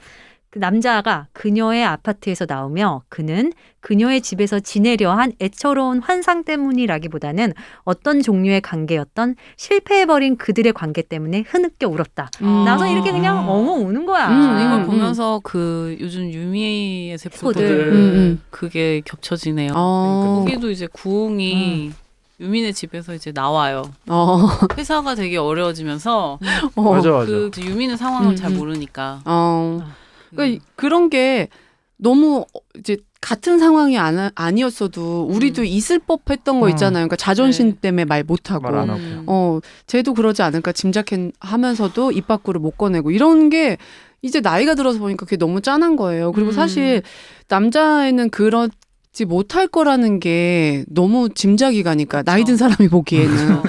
그 남자가 그녀의 아파트에서 나오며 그는 그녀의 집에서 지내려 한 애처로운 환상 때문이라기보다는 어떤 종류의 관계였던 실패해버린 그들의 관계 때문에 흐느껴 울었다. 나서 이렇게 그냥 엉엉 우는 거야.
이걸 보면서 그 요즘 유미의 세포들
세포들.
그게 겹쳐지네요.
어.
거기도 이제 구웅이 유민의 집에서 이제 나와요. 회사가 되게 어려워지면서
맞아.
그 유민의 상황을 잘 모르니까.
그러니까 그런 게 너무 이제 같은 상황이 아니었어도 우리도 있을 법했던 거 있잖아요. 그러니까 자존심 때문에 말 못하고.
말 안 하고.
쟤도 그러지 않을까 짐작하면서도 입 밖으로 못 꺼내고 이런 게 이제 나이가 들어서 보니까 그게 너무 짠한 거예요. 그리고 사실 남자애는 그렇지 못할 거라는 게 너무 짐작이 가니까 나이 든 사람이 보기에는.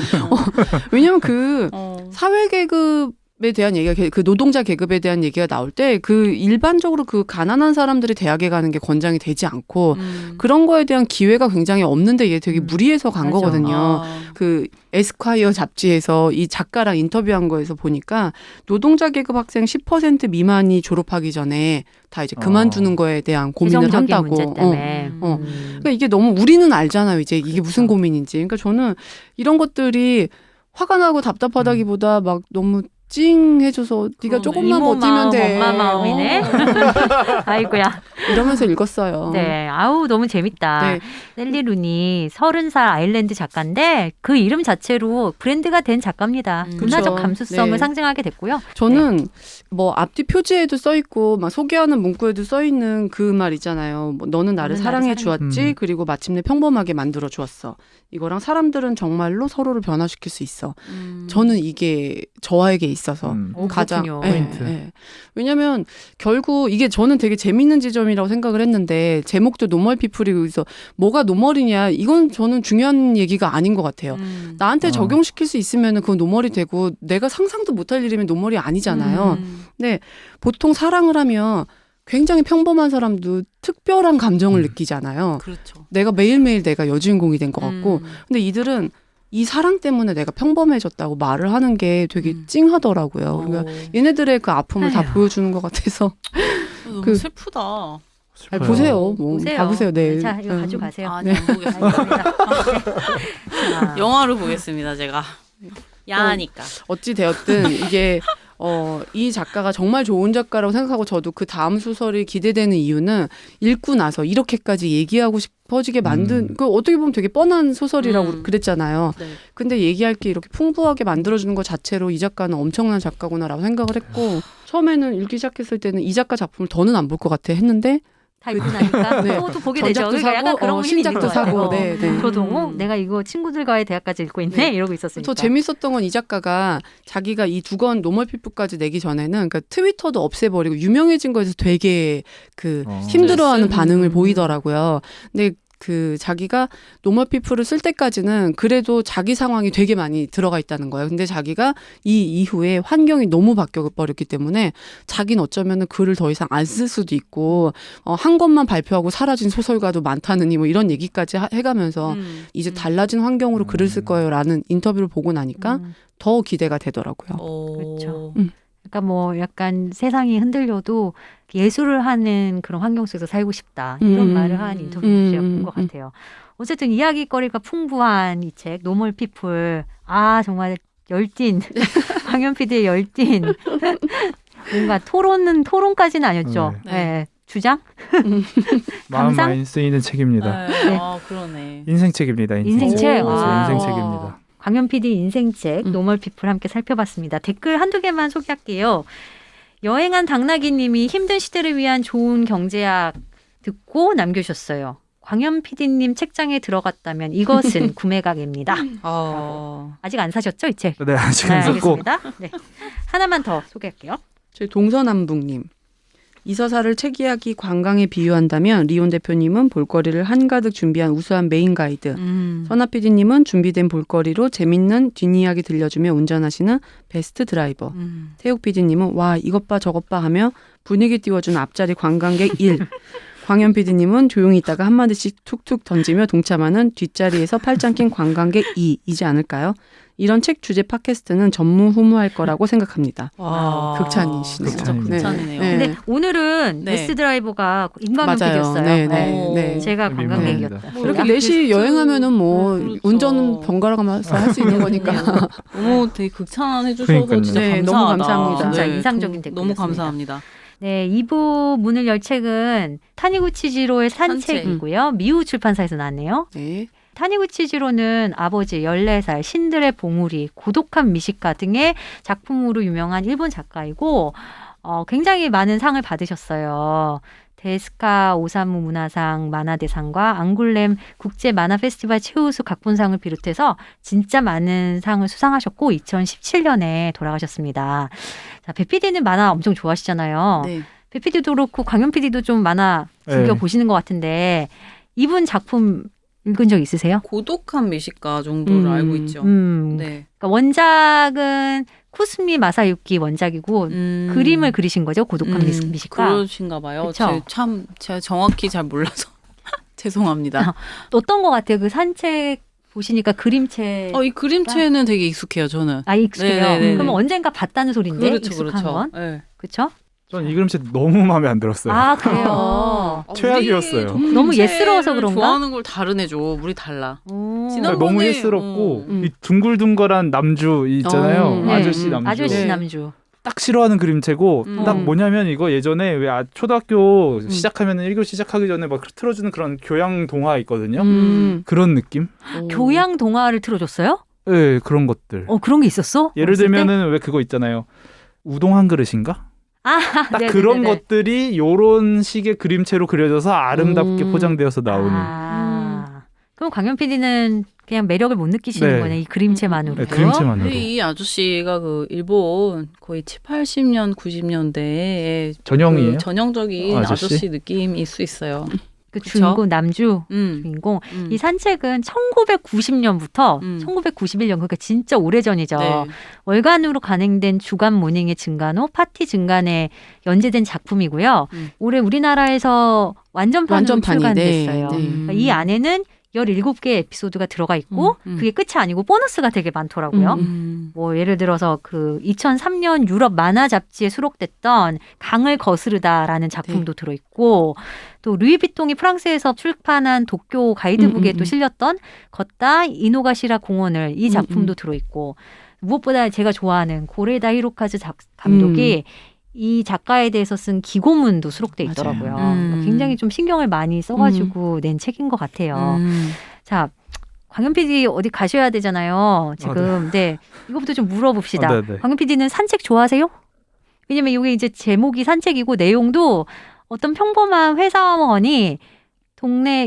왜냐면 그 사회계급에 대한 얘기가 그 노동자 계급에 대한 얘기가 나올 때 그 일반적으로 그 가난한 사람들이 대학에 가는 게 권장이 되지 않고 그런 거에 대한 기회가 굉장히 없는데 얘 되게 무리해서 간
맞아.
거거든요. 그 에스콰이어 잡지에서 이 작가랑 인터뷰한 거에서 보니까 노동자 계급 학생 10% 미만이 졸업하기 전에 다 이제 그만두는 거에 대한 고민을
재정적인
한다고.
문제 때문에.
그러니까 이게 너무 우리는 알잖아요. 이제 이게 무슨 고민인지. 그러니까 저는 이런 것들이 화가 나고 답답하다기보다 막 너무 찡해줘서 네가 조금만
이모
버티면
마음,
돼.
엄마 마음이네. 아이고야.
이러면서 읽었어요.
네, 아우 너무 재밌다.
네.
셀리 루니 30살 아일랜드 작가인데 그 이름 자체로 브랜드가 된 작가입니다. 문화적
그렇죠.
감수성을
네.
상징하게 됐고요.
저는 뭐 앞뒤 표지에도 써 있고 막 소개하는 문구에도 써 있는 그 말 있잖아요. 뭐 너는 나를
너는
사랑해
나를
주었지. 그리고 마침내 평범하게 만들어 주었어. 이거랑 사람들은 정말로 서로를 변화시킬 수 있어. 저는 이게 저에게 있어서
오,
가장
그렇군요.
포인트.
왜냐하면 결국 이게 저는 되게 재밌는 지점이라고 생각을 했는데 제목도 노멀 피플이고 그래서 뭐가 노멀이냐 이건 저는 중요한 얘기가 아닌 것 같아요. 나한테 적용시킬 수 있으면 그건 노멀이 되고 내가 상상도 못할 일이면 노멀이 아니잖아요. 근데 보통 사랑을 하면 굉장히 평범한 사람도 특별한 감정을 느끼잖아요.
그렇죠.
내가 매일매일 내가 여주인공이 된 것 같고 근데 이들은 이 사랑 때문에 내가 평범해졌다고 말을 하는 게 되게 찡하더라고요. 그러니까 얘네들의 그 아픔을 다 보여주는 것 같아서
너무
그-
슬프다.
아니, 보세요. 뭐
보세요.
봐보세요. 네.
자, 이거 가져가세요.
아니, 안 보겠습니다.
자,
영화로 보겠습니다, 제가. 야하니까.
어찌 되었든 이게 이 작가가 정말 좋은 작가라고 생각하고 저도 그 다음 소설이 기대되는 이유는 읽고 나서 이렇게까지 얘기하고 싶어지게 만든 그 어떻게 보면 되게 뻔한 소설이라고 그랬잖아요.
네.
근데 얘기할 게 이렇게 풍부하게 만들어주는 것 자체로 이 작가는 엄청난 작가구나라고 생각을 했고 처음에는 읽기 시작했을 때는 이 작가 작품을 더는 안 볼 것 같아 했는데
다 읽고 나니까
네.
또도 보게 되죠.
전작도
그러니까 약간
사고
그런 힘이
신작도
있는 거예요.
사고 네, 네.
저도 내가 이거 친구들과의 대화까지 읽고 있네
네.
이러고 있었으니까.
더 재밌었던 건 이 작가가 자기가 이 두 권 노멀 피플까지 내기 전에는 그러니까 트위터도 없애버리고 유명해진 거에서 되게 그 힘들어하는 반응을 보이더라고요. 근데 그 자기가 노멀 피플을 쓸 때까지는 그래도 자기 상황이 되게 많이 들어가 있다는 거예요. 근데 자기가 이 이후에 환경이 너무 바뀌어 버렸기 때문에 자기는 어쩌면은 글을 더 이상 안 쓸 수도 있고 한 권만 발표하고 사라진 소설가도 많다느니 뭐 이런 얘기까지 해가면서 이제 달라진 환경으로 글을 쓸 거예요라는 인터뷰를 보고 나니까 더 기대가 되더라고요.
그렇죠. 그러니까 뭐 약간 세상이 흔들려도 예술을 하는 그런 환경 속에서 살고 싶다 이런 말을 한 인터뷰였던 것 같아요. 어쨌든 이야기거리가 풍부한 이 책 노멀 피플 아 정말 열띤 강연 PD의 열띤 뭔가 토론까지는 아니었죠.
네.
네. 주장?
마음
감상?
많이 쓰이는 책입니다.
네. 아, 그러네.
인생책입니다.
인생책? 아.
인생책입니다.
강연 PD 인생책 노멀 피플 함께 살펴봤습니다. 댓글 한두 개만 소개할게요. 여행한 당나귀 님이 힘든 시대를 위한 좋은 경제학 듣고 남겨주셨어요. 광현 PD님 책장에 들어갔다면 이것은 구매각입니다. 아직 안 사셨죠, 이 책?
네, 아직 안 썼고.
알겠습니다. 네. 하나만 더 소개할게요.
저희 동서남북님. 이 서사를 체계하기 관광에 비유한다면 리온 대표님은 볼거리를 한가득 준비한 우수한 메인 가이드, 선아 PD님은 준비된 볼거리로 재밌는 뒷이야기 들려주며 운전하시는 베스트 드라이버, 태욱 PD님은 와 이것 봐 저것 봐 하며 분위기 띄워주는 앞자리 관광객 1, 광현 PD님은 조용히 있다가 한마디씩 툭툭 던지며 동참하는 뒷자리에서 팔짱 낀 관광객 2이지 않을까요? 이런 책 주제 팟캐스트는 전무후무할 거라고 생각합니다.
와,
극찬이시네요.
진짜
극찬이네요.
극찬이네요.
네.
근데 오늘은
네.
베스트 드라이버가 임광현
맞아요.
PD였어요.
네, 네, 네.
제가
민망합니다.
관광객이었다.
뭐
이렇게
이렇게
넷이
베스트-
여행하면은 뭐
그렇죠.
운전 번갈아 가면서 할 수 있는 거니까.
너무 되게 극찬해 주셔서
그러니까요.
진짜
네,
감사하다.
너무 감사합니다.
진짜 인상적인
너무
댓글이었습니다.
감사합니다.
네, 2부 문을 열 책은 타니구치 지로의 산책이고요. 미우 출판사에서 나왔네요.
네.
타니구치 지로는 아버지 14살, 신들의 봉우리, 고독한 미식가 등의 작품으로 유명한 일본 작가이고 굉장히 많은 상을 받으셨어요. 데스카 오사무 문화상 만화대상과 앙굴렘 국제 만화 페스티벌 최우수 각본상을 비롯해서 진짜 많은 상을 수상하셨고 2017년에 돌아가셨습니다. 자, 배 PD는 만화 엄청 좋아하시잖아요.
네.
배 PD도 그렇고 광현 PD도 좀 만화 즐겨
네.
보시는 것 같은데 이분 작품 읽은 적 있으세요?
고독한 미식가 정도를 알고 있죠. 네.
그러니까 원작은 쿠스미 마사유키 원작이고 그림을 그리신 거죠. 고독한 미식가.
그러신가 봐요.
그쵸?
제가 정확히 잘 몰라서 죄송합니다.
어떤 것 같아요? 그 산책 보시니까 그림체.
이 그림체는 되게 익숙해요. 저는.
아 익숙해요.
네네네네.
그러면 언젠가 봤다는 소리인데
그렇죠,
익숙한
그렇죠.
건.
네.
그렇죠?
전 이 그림체 너무 마음에 안 들었어요.
아 그래요.
최악이었어요.
너무 예스러워서 그런가?
좋아하는 걸 다른 애죠. 우리 달라.
오.
지난-
너무
지난번에-
예스럽고
음.
이 둥글둥글한 남주 있잖아요.
네.
아저씨 남주.
아저씨
네.
남주.
딱 싫어하는 그림체고 딱 뭐냐면 이거 예전에 왜 초등학교 시작하면은 1교시 시작하기 전에 막 틀어주는 그런 교양 동화 있거든요. 그런 느낌?
교양 동화를 틀어줬어요?
네, 그런 것들.
그런 게 있었어?
예를
어렸을 때?
들면은 왜 그거 있잖아요. 우동 한 그릇인가? 딱
네네네네.
그런 것들이 요런 식의 그림체로 그려져서 아름답게 포장되어서 나오는.
그럼 광현 PD는 그냥 매력을 못 느끼시는
네.
거네 이 그림체만으로.
네, 그림체만으로.
근데 이 아저씨가 그 일본 거의 7, 80년, 90년대에
전형이에요?
그 전형적인
아저씨?
아저씨 느낌일 수 있어요.
그
그쵸?
주인공 남주
음.
주인공. 이 산책은 1990년부터 1991년 그러니까 진짜 오래전이죠.
네.
월간으로 간행된 주간 모닝의 증간 후 파티 증간에 연재된 작품이고요. 올해 우리나라에서 완전판으로
완전판이,
출간됐어요.
네, 네.
그러니까 이 안에는 17개의 에피소드가 들어가 있고 그게 끝이 아니고 보너스가 되게 많더라고요. 뭐 예를 들어서 그 2003년 유럽 만화 잡지에 수록됐던 강을 거스르다라는 작품도 들어있고 또 루이비통이 프랑스에서 출판한 도쿄 가이드북에 또 실렸던 걷다 이노가시라 공원을 이 작품도 들어있고 무엇보다 제가 좋아하는 고레다 히로카즈 감독이 이 작가에 대해서 쓴 기고문도 수록돼 있더라고요. 그러니까 굉장히 좀 신경을 많이 써가지고 낸 책인 것 같아요. 자, 광현 PD 어디 가셔야 되잖아요. 지금. 네. 이거부터 좀 물어봅시다.
네네.
광현 PD는 산책 좋아하세요? 왜냐면 이게 이제 제목이 산책이고 내용도 어떤 평범한 회사원이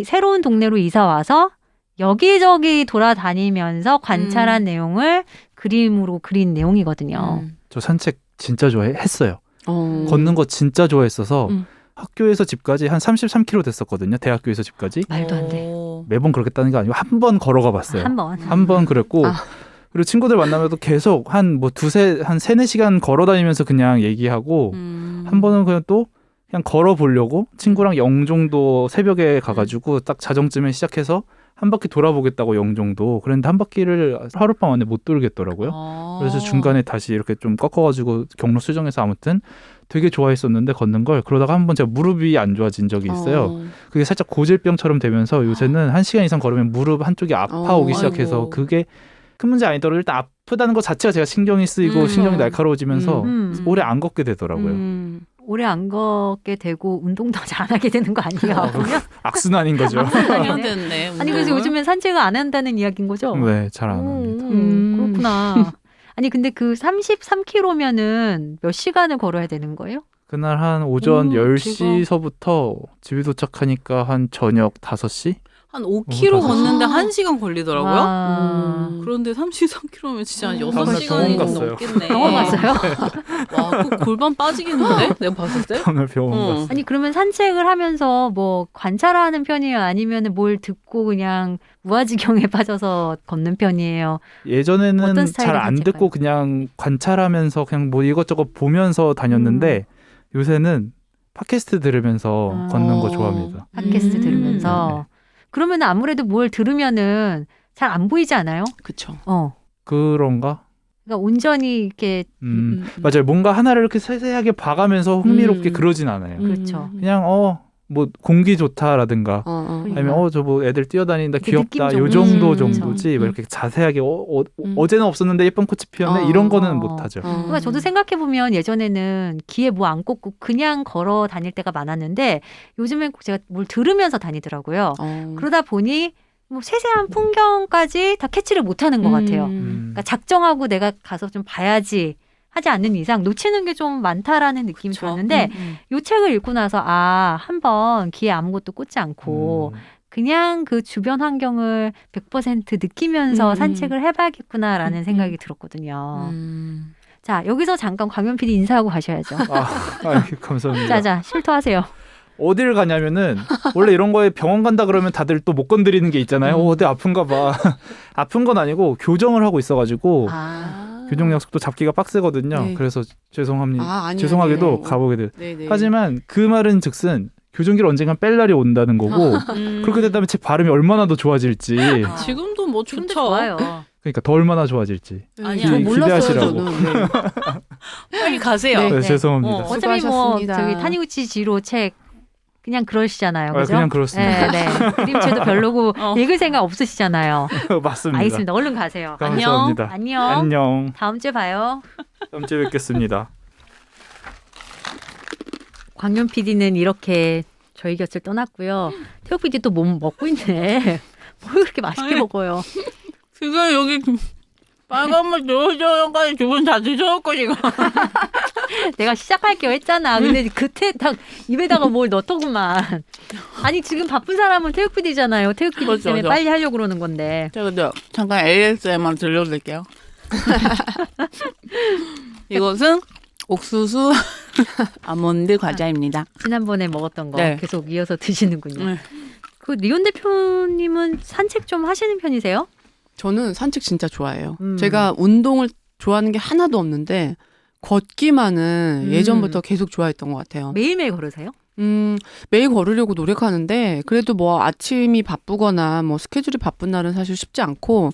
새로운 동네로 이사 와서 여기저기 돌아다니면서 관찰한 내용을 그림으로 그린 내용이거든요.
저 산책 진짜 좋아했어요.
어.
걷는 거 진짜 좋아했어서
음.
학교에서 집까지 한 33km 됐었거든요. 대학교에서 집까지.
말도 안 돼.
매번 그렇겠다는 게 아니고 한 번 걸어가 봤어요.
한 번.
한 번 그랬고
아.
그리고 친구들 만나면도 계속 한 3-4시간 걸어 다니면서 그냥 얘기하고 한 번은 그냥 걸어 보려고 친구랑 영종도 새벽에 가가지고 딱 자정쯤에 시작해서 한 바퀴 돌아보겠다고 영종도 그랬는데 한 바퀴를 하룻밤 안에 못 돌겠더라고요. 그래서 중간에 다시 이렇게 좀 꺾어가지고 경로 수정해서 아무튼 되게 좋아했었는데 걷는 걸 그러다가 한번 제가 무릎이 안 좋아진 적이 있어요. 그게 살짝 고질병처럼 되면서 요새는 1시간 이상 걸으면 무릎 한쪽이 아파오기 시작해서
아이고.
그게 큰 문제 아니더라도 일단 아프다는 것 자체가 제가 신경이 쓰이고 신경이 날카로워지면서 오래 안 걷게 되더라고요.
오래 안 걷게 되고 운동도 안 하게 되는 거 아니에요? 그러면?
악순환인 거죠.
해야 되는데.
아니 그래서 요즘엔 산책을 안 한다는 이야기인 거죠?
네, 잘 안 합니다.
그렇구나. 아니 근데 그 33km면은 몇 시간을 걸어야 되는 거예요?
그날 한 오전
제가-
10시서부터 집에 도착하니까 한 저녁 5시?
한 5km
다섯
걷는데 1시간 걸리더라고요.
와.
그런데 33km면 진짜 한
다음날 병원
6시간이
갔어요.
넘겠네.
병원 갔어요?
와, 그 골반 빠지겠는데? 내가 봤을 때?
오늘 병원
어.
갔어.
아니 그러면 산책을 하면서 뭐 관찰하는 편이에요? 아니면 뭘 듣고 그냥 무아지경에 빠져서 걷는 편이에요?
예전에는
어떤 스타일의
잘 안
산책가요?
듣고 그냥 관찰하면서 그냥 뭐 이것저것 보면서 다녔는데 요새는 팟캐스트 들으면서 걷는 거 좋아합니다.
팟캐스트
음.
들으면서. 그러면 아무래도 뭘 들으면은 잘 안 보이지 않아요?
그쵸.
그런가?
그러니까 온전히 이렇게
맞아요. 뭔가 하나를 이렇게 세세하게 봐가면서 흥미롭게
음.
그러진 않아요.
그렇죠.
그냥 뭐 공기 좋다라든가 아니면 저 뭐 애들 뛰어다닌다
이렇게
귀엽다
느낌
요
좀-
정도
그렇죠.
정도지 뭐 이렇게 자세하게
음.
어제는 없었는데 예쁜 꽃이 피었네 이런 거는 못 하죠.
그러니까 저도 생각해 보면 예전에는 귀에 뭐 안 꽂고 그냥 걸어 다닐 때가 많았는데 요즘엔 꼭 제가 뭘 들으면서 다니더라고요. 그러다 보니 뭐 세세한 풍경까지 다 캐치를 못하는 것 같아요. 그러니까 작정하고 내가 가서 좀 봐야지 하지 않는 이상 놓치는 게 좀 많다라는 느낌이
그쵸.
들었는데 이 책을 읽고 나서 한번 귀에 아무것도 꽂지 않고 그냥 그 주변 환경을 100% 느끼면서 산책을 해봐야겠구나라는 생각이 들었거든요. 자, 여기서 잠깐 광현 PD 인사하고 가셔야죠.
감사합니다.
자자, 실토하세요.
어딜 가냐면은 원래 이런 거에 병원 간다 그러면 다들 또 못 건드리는 게 있잖아요. 어디 아픈가 봐. 아픈 건 아니고 교정을 하고 있어가지고 교정 약속도 잡기가 빡세거든요.
네.
그래서 죄송합니다.
아니요,
죄송하게도
아니에요.
가보게 돼요.
네네.
하지만 그 말은 즉슨 교정기를 언젠간 뺄 날이 온다는 거고 그렇게 된다면 제 발음이 얼마나 더 좋아질지
지금도 뭐
지금도
좋죠.
좋아요.
그러니까 더 얼마나 좋아질지
아니야.
저
기-
몰랐어요.
기대하시라고.
저는. 네.
빨리 가세요.
네.
죄송합니다.
어차피 뭐
수고하셨습니다.
저기 타니구치 지로 책 그냥 그러시잖아요. 그죠?
그냥 그렇습니다.
네, 네. 그림체도 별로고
어.
읽을 생각 없으시잖아요.
맞습니다.
알겠습니다. 얼른 가세요.
감사합니다.
안녕.
안녕.
다음 주에 봐요.
다음 주에 뵙겠습니다.
광현 PD는 이렇게 저희 곁을 떠났고요. 태욱 PD 또 뭐 먹고 있네. 뭘 그렇게 맛있게
아니.
먹어요.
지금 여기 빨간맛 조정까지 두 분 다 드셔놓고 지금.
내가 시작할게요 했잖아. 근데 그때 딱 입에다가 뭘 넣더구만. 아니 지금 바쁜 사람은 태욱 PD잖아요. 태욱 PD
그렇죠,
때문에
그렇죠.
빨리 하려고 그러는 건데.
자, 근데 잠깐 ASMR 들려드릴게요. 이것은 옥수수 아몬드 과자입니다.
지난번에 먹었던 거
네.
계속 이어서 드시는군요.
네.
그 리온 대표님은 산책 좀 하시는 편이세요?
저는 산책 진짜 좋아해요.
음.
제가 운동을 좋아하는 게 하나도 없는데 걷기만은 예전부터 계속 좋아했던 것 같아요.
매일매일 걸으세요?
매일 걸으려고 노력하는데 그래도 뭐 아침이 바쁘거나 뭐 스케줄이 바쁜 날은 사실 쉽지 않고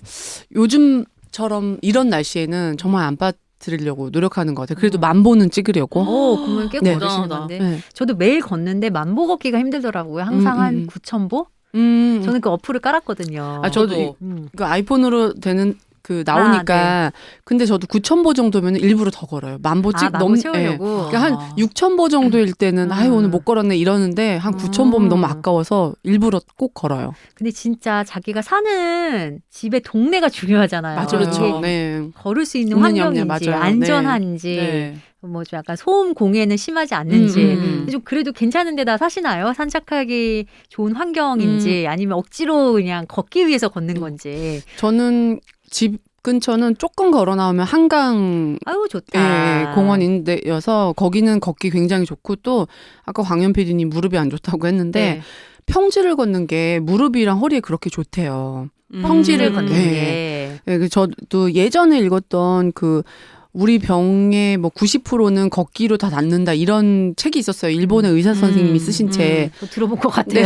요즘처럼 이런 날씨에는 정말 안 빠뜨리려고 노력하는 것 같아요. 그래도 만보는 찍으려고.
오, 그러면 꽤
네.
걸으시는
대단하다.
건데.
네.
저도 매일 걷는데 만보 걷기가 힘들더라고요. 항상 한 9,000보? 저는 그 어플을 깔았거든요.
아, 저도
음.
그 아이폰으로 되는 그 나오니까 근데 저도 9,000보 정도면 일부러 더 걸어요. 만보 찍
만보 채우려고.
그러니까 한 6,000보 정도일 때는 아유 오늘 못 걸었네 이러는데 한 9,000보면 너무 아까워서 일부러 꼭 걸어요.
근데 진짜 자기가 사는 집의 동네가 중요하잖아요.
맞아요.
그렇죠.
이게
네.
걸을 수 있는
있느냐,
환경인지
없느냐, 맞아요.
안전한지
네.
뭐 좀 약간 소음 공해는 심하지 않는지
음.
좀 그래도 괜찮은 데다 사시나요? 산책하기 좋은 환경인지 아니면 억지로 그냥 걷기 위해서 걷는 건지.
저는 집 근처는 조금 걸어 나오면 한강
아유 좋다.
공원인데여서 거기는 걷기 굉장히 좋고 또 아까 광현 PD님 무릎이 안 좋다고 했는데
네.
평지를 걷는 게 무릎이랑 허리에 그렇게 좋대요.
평지를 걷는
네.
게.
네, 저도 예전에 읽었던 그 우리 병의 뭐 90%는 걷기로 다 낫는다 이런 책이 있었어요. 일본의 의사 선생님이 쓰신 책.
또 들어본 것 같아요.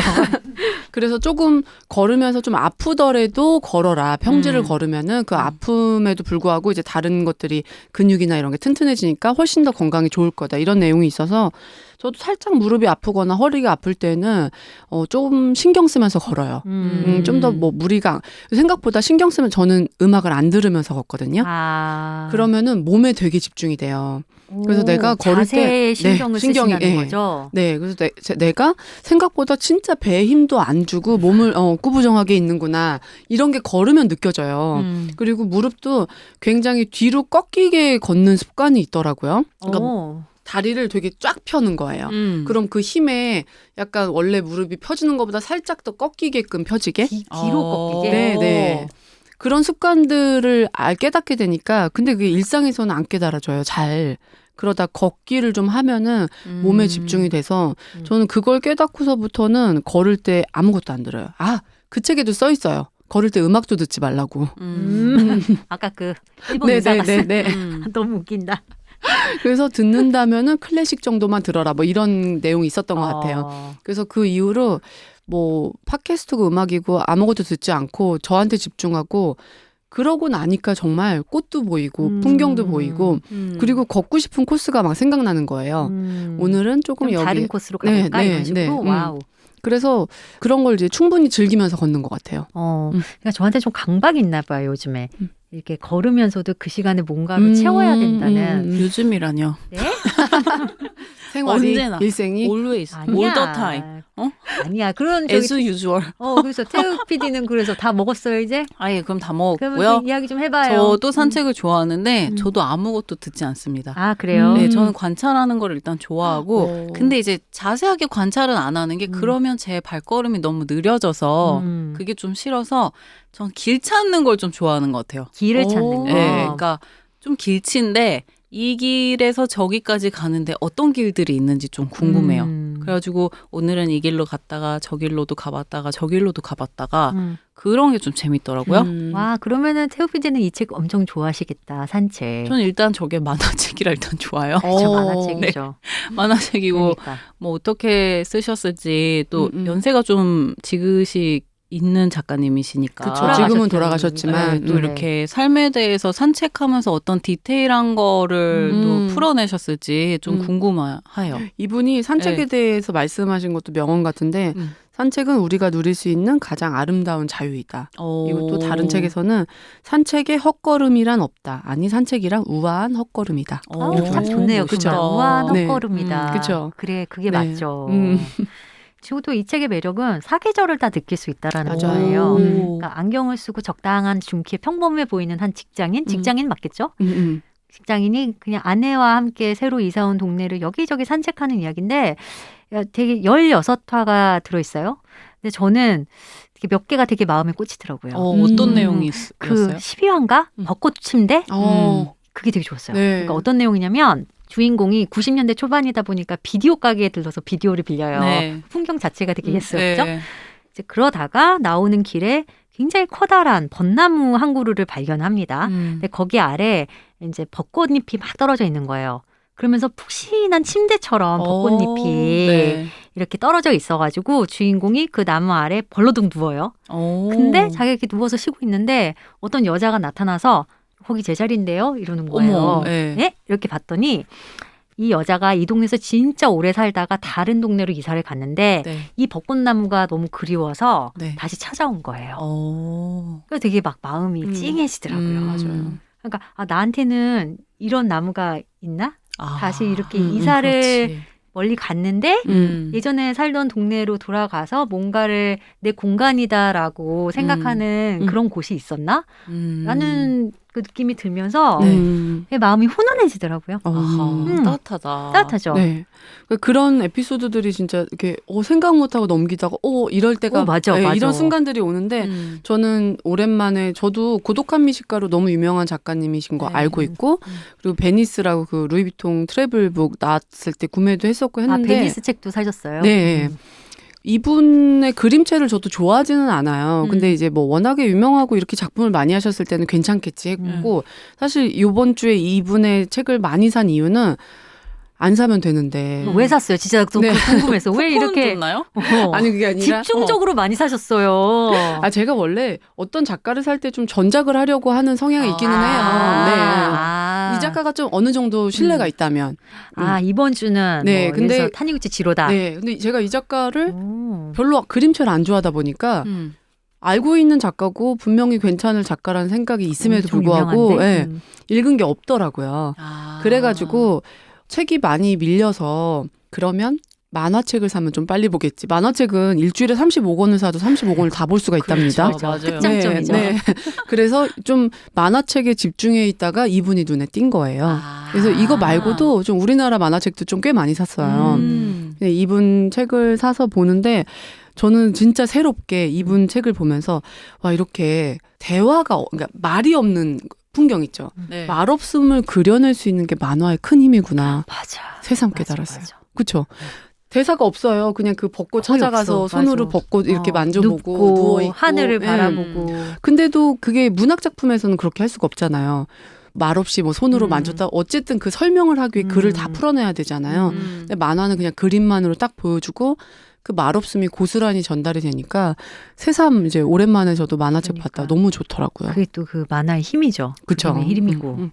그래서 조금 걸으면서 좀 아프더라도 걸어라. 평지를 걸으면은 그 아픔에도 불구하고 이제 다른 것들이 근육이나 이런 게 튼튼해지니까 훨씬 더 건강에 좋을 거다. 이런 내용이 있어서 저도 살짝 무릎이 아프거나 허리가 아플 때는 좀 신경 쓰면서 걸어요. 좀 더 뭐 무리가 생각보다 신경 쓰면 저는 음악을 안 들으면서 걷거든요.
아.
그러면은 몸에 되게 집중이 돼요. 그래서 내가 걸을 때
자세에 신경을
신경이,
쓰신다는
예.
거죠.
네, 그래서 내가 생각보다 진짜 배에 힘도 안 주고 몸을 꾸부정하게 있는구나 이런 게 걸으면 느껴져요. 그리고 무릎도 굉장히 뒤로 꺾이게 걷는 습관이 있더라고요. 그러니까 다리를 되게 쫙 펴는 거예요. 그럼 그 힘에 약간 원래 무릎이 펴지는 것보다 살짝 더 꺾이게끔 펴지게.
뒤로 꺾이게.
네. 그런 습관들을 깨닫게 되니까 근데 그게 일상에서는 안 깨달아져요. 잘. 그러다 걷기를 좀 하면은 몸에 집중이 돼서 저는 그걸 깨닫고서부터는 걸을 때 아무것도 안 들어요. 그 책에도 써 있어요. 걸을 때 음악도 듣지 말라고.
아까 그 일본 의사 같은.
네네네.
너무 웃긴다.
그래서 듣는다면은 클래식 정도만 들어라. 뭐 이런 내용이 있었던 것 같아요. 그래서 그 이후로 뭐 팟캐스트고 음악이고 아무것도 듣지 않고 저한테 집중하고 그러고 나니까 정말 꽃도 보이고 풍경도 보이고 그리고 걷고 싶은 코스가 막 생각나는 거예요. 오늘은 조금
좀
여기
다른 코스로 가볼까 이런 식으로. 와우.
그래서 그런 걸 이제 충분히 즐기면서 걷는 것 같아요.
그러니까 저한테 좀 강박이 있나 봐요, 요즘에. 이렇게 걸으면서도 그 시간에 뭔가로 채워야 된다는.
요즘이라뇨.
네?
생활이,
언제나.
일생이.
always,
아니야.
all the time.
아니야. 그런 저기
as usual.
그래서 태욱 PD는 그래서 다 먹었어요, 이제?
아예 그럼 다
그러면
먹었고요.
좀 이야기 좀 해봐요.
저도 산책을 좋아하는데 저도 아무것도 듣지 않습니다.
그래요?
네, 저는 관찰하는 걸 일단 좋아하고 근데 이제 자세하게 관찰은 안 하는 게 그러면 제 발걸음이 너무 느려져서 그게 좀 싫어서 전 길 찾는 걸 좀 좋아하는 것 같아요.
길을 찾는 거.
네, 그러니까 좀 길친데 이 길에서 저기까지 가는데 어떤 길들이 있는지 좀 궁금해요. 그래가지고 오늘은 이 길로 갔다가 저 길로도 가봤다가 저 길로도 가봤다가 그런 게 좀 재밌더라고요.
와, 그러면은 태욱 PD는 이 책 엄청 좋아하시겠다, 산책.
저는 일단 저게 만화책이라 일단 좋아요.
그쵸, 만화책이죠.
만화책이고
그러니까.
뭐 어떻게 쓰셨을지 또
음.
연세가 좀 지그시 있는 작가님이시니까.
그쵸. 지금은 돌아가셨지만
네, 또 이렇게 삶에 대해서 산책하면서 어떤 디테일한 거를 또 풀어내셨을지 좀 궁금해요.
이분이 산책에
네.
대해서 말씀하신 것도 명언 같은데 산책은 우리가 누릴 수 있는 가장 아름다운 자유이다. 그리고 또 다른 책에서는 산책에 헛걸음이란 없다. 아니 산책이란 우아한 헛걸음이다.
참 좋네요.
그쵸.
우아한
네.
헛걸음이다.
그쵸.
그래, 그게
네.
맞죠. 그리고 또 이 책의 매력은 사계절을 다 느낄 수 있다라는
맞아요.
거예요. 그러니까 안경을 쓰고 적당한 중키에 평범해 보이는 한 직장인 맞겠죠? 직장인이 그냥 아내와 함께 새로 이사 온 동네를 여기저기 산책하는 이야기인데 되게 16화가 들어있어요. 근데 저는 되게 몇 개가 되게 마음에 꽂히더라고요.
어떤 내용이
그
있었어요?
12화인가? 벚꽃 침대? 그게 되게 좋았어요.
네.
그러니까 어떤 내용이냐면 주인공이 90년대 초반이다 보니까 비디오 가게에 들러서 비디오를 빌려요.
네.
풍경 자체가 되게 예스럽죠.
네.
이제 그러다가 나오는 길에 굉장히 커다란 벚나무 한 그루를 발견합니다. 근데 거기 아래 이제 벚꽃잎이 막 떨어져 있는 거예요. 그러면서 푹신한 침대처럼 벚꽃잎이
네.
이렇게 떨어져 있어가지고 주인공이 그 나무 아래 벌러덩 누워요. 근데 자기가 이렇게 누워서 쉬고 있는데 어떤 여자가 나타나서 거기 제 자리인데요? 이러는 거예요.
어머, 네.
네? 이렇게 봤더니 이 여자가 이 동네에서 진짜 오래 살다가 다른 동네로 이사를 갔는데
네.
이 벚꽃나무가 너무 그리워서
네.
다시 찾아온 거예요. 그래서 되게 막 마음이 찡해지더라고요.
맞아요.
그러니까 나한테는 이런 나무가 있나? 다시 이렇게 이사를
그렇지.
멀리 갔는데 예전에 살던 동네로 돌아가서 뭔가를 내 공간이다라고 생각하는 그런 곳이 있었나? 라는 그 느낌이 들면서 내 마음이 훈훈해지더라고요.
따뜻하다.
따뜻하죠.
네. 그런 에피소드들이 진짜 이렇게 생각 못하고 넘기다가 이럴 때가
맞아,
네,
맞아.
이런 순간들이 오는데 저는 오랜만에 저도 고독한 미식가로 너무 유명한 작가님이신 거
네.
알고 있고 그리고 베니스라고 그 루이비통 트래블북 나왔을 때 구매도 했었고 했는데
베니스 책도 사셨어요?
네. 이분의 그림체를 저도 좋아하지는 않아요. 근데 이제 뭐 워낙에 유명하고 이렇게 작품을 많이 하셨을 때는 괜찮겠지 했고 사실 이번 주에 이분의 책을 많이 산 이유는 안 사면 되는데
왜 샀어요? 진짜 또 궁금해서 왜 이렇게
줬나요?
아니 그게 아니라
집중적으로 많이 사셨어요.
제가 원래 어떤 작가를 살 때 좀 전작을 하려고 하는 성향이 있기는 해요. 네. 이 작가가 좀 어느 정도 신뢰가 있다면.
이번 주는
네,
뭐
근데
타니구치 지로다.
네, 근데 제가 이 작가를 별로 그림체를 안 좋아하다 보니까 알고 있는 작가고 분명히 괜찮을 작가라는 생각이 있음에도 불구하고 읽은 게 없더라고요. 그래가지고 책이 많이 밀려서 그러면 만화책을 사면 좀 빨리 보겠지. 만화책은 일주일에 35권을 사도 35권을 다 볼 수가 있답니다.
그렇죠. 맞아요.
특장점이죠.
네. 그래서 좀 만화책에 집중해 있다가 이분이 눈에 띈 거예요. 그래서 이거 말고도 좀 우리나라 만화책도 좀 꽤 많이 샀어요. 네, 이분 책을 사서 보는데 저는 진짜 새롭게 이분 책을 보면서 와 이렇게 대화가 그러니까 말이 없는 풍경 있죠.
네.
말 없음을 그려낼 수 있는 게 만화의 큰 힘이구나.
맞아.
새삼
맞아,
깨달았어요.
맞아.
그렇죠. 대사가 없어요. 그냥 그 벚꽃
거의
찾아가서
없어.
손으로
맞아.
벚꽃 이렇게 만져보고
눕고
누워있고
하늘을
예.
바라보고
근데도 그게 문학 작품에서는 그렇게 할 수가 없잖아요. 말 없이 뭐 손으로 만졌다. 어쨌든 그 설명을 하기 위해 글을 다 풀어내야 되잖아요. 근데 만화는 그냥 그림만으로 딱 보여주고 그 말 없음이 고스란히 전달이 되니까 새삼 이제 오랜만에 저도 만화책
그러니까.
봤다. 너무 좋더라고요.
그게 또 그 만화의 힘이죠.
그쵸.
그림의 힘이고.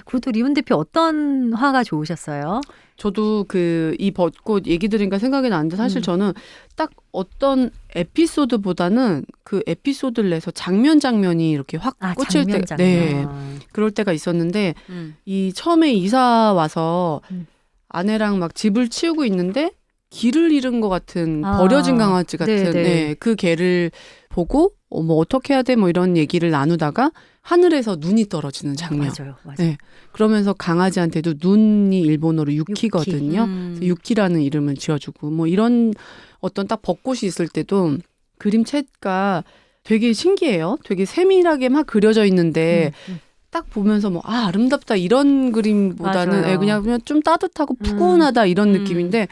그리고 또 리온 대표 어떤 화가 좋으셨어요?
저도 그 이 벚꽃 얘기 들으니까 생각이 나는데 사실 저는 딱 어떤 에피소드보다는 그 에피소드를 내서 장면이 이렇게 확 꽂힐 때,
장면.
네, 그럴 때가 있었는데 이 처음에 이사 와서 아내랑 막 집을 치우고 있는데 길을 잃은 것 같은 버려진 강아지 같은
네네.
네, 그 개를 보고 뭐 어떻게 해야 돼 뭐 이런 얘기를 나누다가 하늘에서 눈이 떨어지는 장면.
맞아요. 맞아요.
네. 그러면서 강아지한테도 눈이 일본어로 유키거든요. 그래서 유키라는 이름을 지어주고 뭐 이런 어떤 딱 벚꽃이 있을 때도 그림체가 되게 신기해요. 되게 세밀하게 막 그려져 있는데 딱 보면서 뭐 아름답다 이런 그림보다는
맞아요.
그냥 좀 따뜻하고 푸근하다 이런 느낌인데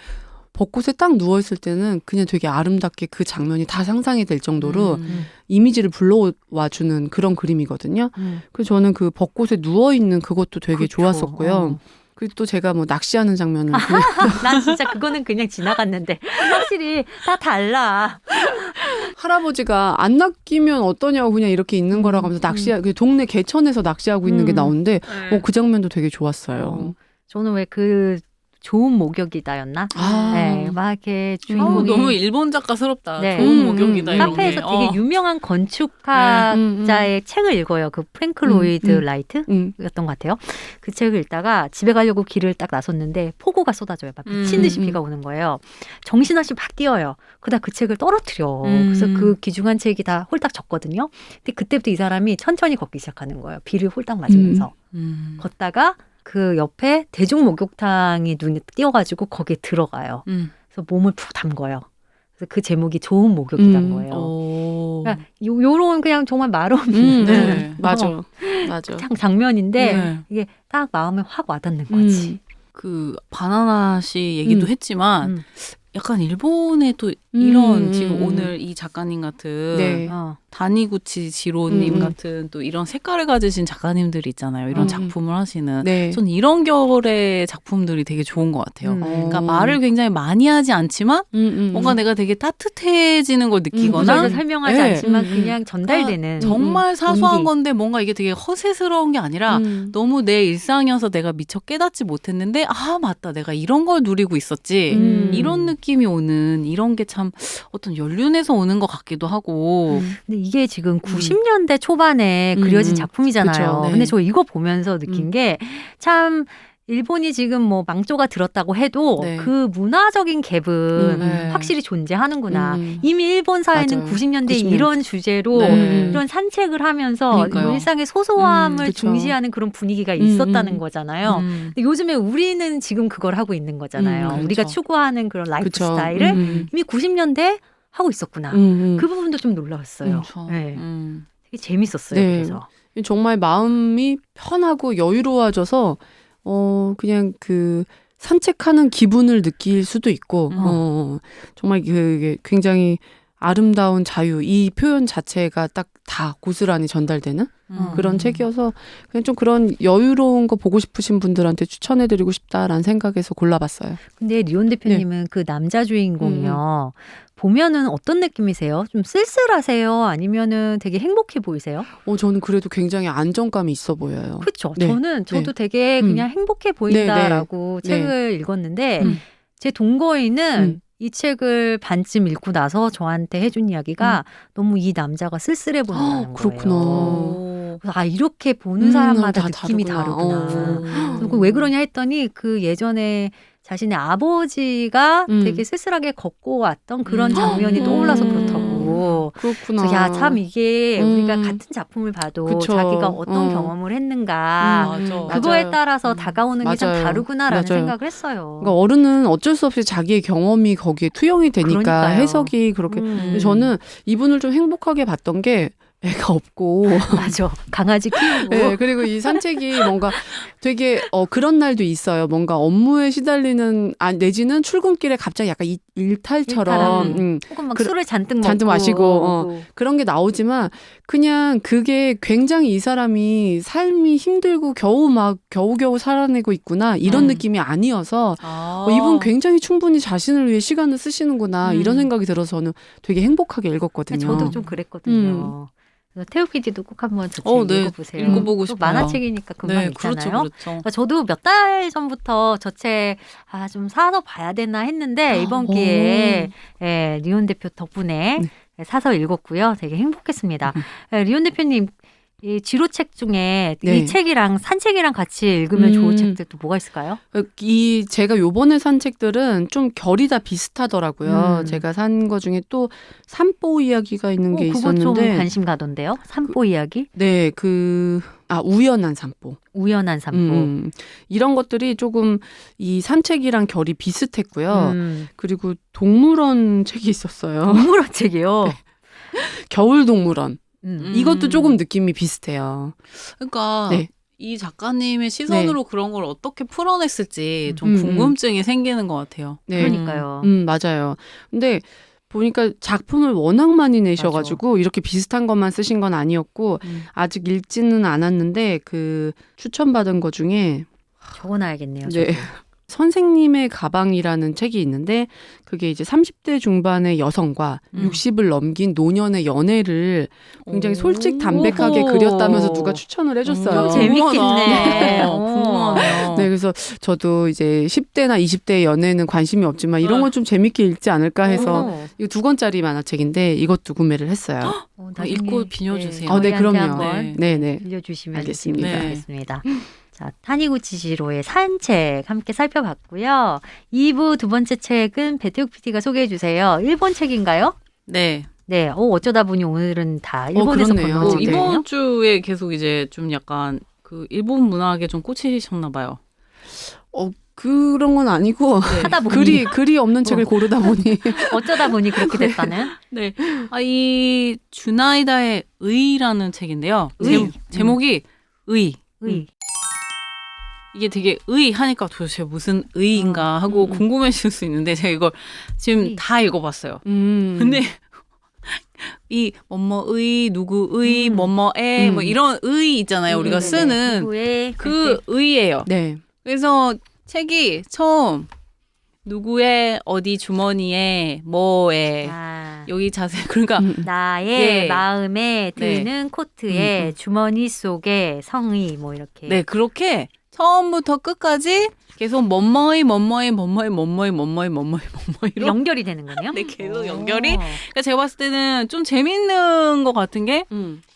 벚꽃에 딱 누워있을 때는 그냥 되게 아름답게 그 장면이 다 상상이 될 정도로 이미지를 불러와주는 그런 그림이거든요. 그래서 저는 그 벚꽃에 누워있는 그것도 되게
그렇죠.
좋았었고요. 그리고 또 제가 뭐 낚시하는 장면을
난 진짜 그거는 그냥 지나갔는데 확실히 다 달라.
할아버지가 안 낚이면 어떠냐고 그냥 이렇게 있는 거라고 하면서 그 동네 개천에서 낚시하고 있는 게 나오는데 그 장면도 되게 좋았어요.
저는 왜 그 좋은 목욕이다였나? 네, 막 이렇게 주인공이
너무 일본 작가스럽다.
네.
좋은 목욕이다. 이런
카페에서
게.
되게 유명한 건축가자의 책을 읽어요. 그 프랭크 로이드 라이트였던 것 같아요. 그 책을 읽다가 집에 가려고 길을 딱 나섰는데 폭우가 쏟아져요. 막 미친 듯이 비가 오는 거예요. 정신없이 막 뛰어요. 그러다 그 책을 떨어뜨려. 그래서 그 귀중한 책이 다 홀딱 젖거든요. 근데 그때부터 이 사람이 천천히 걷기 시작하는 거예요. 비를 홀딱 맞으면서. 걷다가 그 옆에 대중 목욕탕이 눈에 띄어가지고 거기에 들어가요. 그래서 몸을 푹 담궈요. 그래서 그 제목이 좋은 목욕이란 거예요. 그러니까 요런 그냥 정말 말 없는
네.
맞아.
장면인데
네.
이게 딱 마음에 확 와닿는 거지.
그 바나나 씨 얘기도 했지만 약간 일본에 또 이런 지금 오늘 이 작가님 같은
네.
다니구치 지로님 같은 또 이런 색깔을 가지신 작가님들이 있잖아요. 이런 작품을 하시는.
네.
전 이런 결의 작품들이 되게 좋은 것 같아요. 그러니까 말을 굉장히 많이 하지 않지만 뭔가 내가 되게 따뜻해지는 걸 느끼거나
구절을 설명하지
네.
않지만 그냥 전달되는
정말 사소한
온기.
건데 뭔가 이게 되게 허세스러운 게 아니라 너무 내 일상이어서 내가 미처 깨닫지 못했는데 아 맞다 내가 이런 걸 누리고 있었지 이런 느낌이 오는 이런 게 참 어떤 연륜에서 오는 것 같기도 하고
근데 이게 지금 90년대 초반에 그려진 작품이잖아요.
그쵸, 네.
근데 저 이거 보면서 느낀 게 참 일본이 지금 뭐 망조가 들었다고 해도
네.
그 문화적인 갭은
네.
확실히 존재하는구나. 이미 일본 사회는
맞아요.
90년대
90년.
이런 주제로
네.
이런 산책을 하면서
그러니까요.
일상의 소소함을
그쵸.
중시하는 그런 분위기가 있었다는 거잖아요.
음.
근데 요즘에 우리는 지금 그걸 하고 있는 거잖아요.
그렇죠.
우리가 추구하는 그런 라이프
그쵸.
스타일을 이미 90년대 하고 있었구나. 그 부분도 좀 놀라웠어요.
그렇죠.
네. 되게 재밌었어요.
네.
그래서.
정말 마음이 편하고 여유로워져서 그냥 그 산책하는 기분을 느낄 수도 있고 정말 그게 굉장히 아름다운 자유 이 표현 자체가 딱 다 고스란히 전달되는 그런 책이어서 그냥 좀 그런 여유로운 거 보고 싶으신 분들한테 추천해드리고 싶다라는 생각에서 골라봤어요.
근데 리온 대표님은 그 남자 주인공이요. 보면은 어떤 느낌이세요? 좀 쓸쓸하세요? 아니면은 되게 행복해 보이세요?
저는 그래도 굉장히 안정감이 있어 보여요.
그렇죠.
네.
저도 되게 그냥 행복해 보인다라고
네, 네.
책을 읽었는데 제 동거인은 이 책을 반쯤 읽고 나서 저한테 해준 이야기가 너무 이 남자가 쓸쓸해 보인다는 거예요.
그렇구나.
그래서 이렇게 보는 사람마다
다
느낌이
다르구나.
다르구나. 그리고 왜 그러냐 했더니 그 예전에 자신의 아버지가 되게 쓸쓸하게 걷고 왔던 그런 장면이 떠올라서 그렇다고.
그렇구나.
그래서 야, 참 이게 우리가 같은 작품을 봐도
그쵸.
자기가 어떤 경험을 했는가
맞아.
그거에
맞아요.
따라서 다가오는 게 참
맞아요.
다르구나라는
맞아요.
생각을 했어요.
그러니까 어른은 어쩔 수 없이 자기의 경험이 거기에 투영이 되니까
그러니까요.
해석이 그렇게. 근데 저는 이분을 좀 행복하게 봤던 게 애가 없고.
맞아. 강아지 키우고.
네, 그리고 이 산책이 뭔가 되게 그런 날도 있어요. 뭔가 업무에 시달리는 내지는 출근길에 갑자기 약간 일탈처럼
혹은 막
그-
술을 잔뜩 먹고.
잔뜩 마시고, 그런 게 나오지만 그냥 그게 굉장히 이 사람이 삶이 힘들고 겨우겨우 살아내고 있구나 이런 느낌이 아니어서 이분 굉장히 충분히 자신을 위해 시간을 쓰시는구나 이런 생각이 들어서 저는 되게 행복하게 읽었거든요.
저도 좀 그랬거든요. 그래서 태우 PD도 꼭 한번 저 책
네.
읽어보세요.
읽어보고
또
싶어요.
만화책이니까 금방
네,
읽잖아요.
그렇죠, 그렇죠.
그러니까 저도 몇 달 전부터 저 책 좀 사서 봐야 되나 했는데 이번 기회에 리온 대표 덕분에 사서 읽었고요. 되게 행복했습니다. 리온 대표님 이 지로책 중에
네.
이 책이랑 산책이랑 같이 읽으면 좋은 책들도 뭐가 있을까요?
제가 요번에 산 책들은 좀 결이 다 비슷하더라고요. 제가 산 거 중에 또 산보 이야기가 있는 게
그거 좀
있었는데.
관심 가던데요. 산보 이야기?
네, 우연한 산보.
우연한 산보.
이런 것들이 조금 이 산책이랑 결이 비슷했고요. 그리고 동물원 책이 있었어요.
동물원 책이요.
네. 겨울 동물원.
음.
이것도 조금 느낌이 비슷해요.
그러니까
네.
이 작가님의 시선으로 그런 걸 어떻게 풀어냈을지 좀 궁금증이 생기는 것 같아요.
네.
그러니까요.
맞아요. 근데 보니까 작품을 워낙 많이 내셔가지고 이렇게 비슷한 것만 쓰신 건 아니었고 아직 읽지는 않았는데 그 추천받은 거 중에
적어놔야겠네요.
네.
저도.
선생님의 가방이라는 책이 있는데 그게 이제 30대 중반의 여성과 60을 넘긴 노년의 연애를 굉장히 솔직 담백하게 그렸다면서 누가 추천을 해줬어요.
좀 재밌겠네.
궁금하네요.
네, 그래서 저도 이제 10대나 20대 연애는 관심이 없지만 이런 건 좀 재밌게 읽지 않을까 해서 이거 2권짜리 만화책인데 이것도 구매를 했어요.
읽고 빌려주세요.
네, 그럼요.
한번
네.
빌려주시면
알겠습니다.
좋겠습니다. 자, 타니구치 지로의 산책 함께 살펴봤고요. 2부 두 번째 책은 배태욱 PD가 소개해 주세요. 일본 책인가요?
네.
네. 어쩌다 보니 오늘은 다 일본에서
그렇네요.
건너온 책이네요.
이번 주에 계속 이제 좀 약간 그 일본 문학에 좀 꽂히셨나 봐요.
그런 건 아니고
하다 보니
글이 없는 책을 고르다 보니
어쩌다 보니 그렇게 됐다는.
네. 이 주나이다의 의라는 책인데요.
의.
제목이 의.
의.
이게 되게 의 하니까 도대체 무슨 의인가 하고 궁금해질 수 있는데 제가 이걸 지금
의.
다 읽어봤어요. 근데 이 뭐뭐의 누구의 뭐뭐의 뭐 이런 의 있잖아요. 우리가 쓰는
누구의
그 의예요.
네.
그래서 책이 처음 누구의 어디 주머니에 뭐에 여기 자세 그러니까
나의
예.
마음에
네.
드는 코트에 주머니 속에 성의 뭐 이렇게.
네 그렇게 처음부터 끝까지 계속 뭐뭐의 이런
연결이 되는 거네요.
네, 계속 연결이. 그러니까 제가 봤을 때는 좀 재밌는 것 같은 게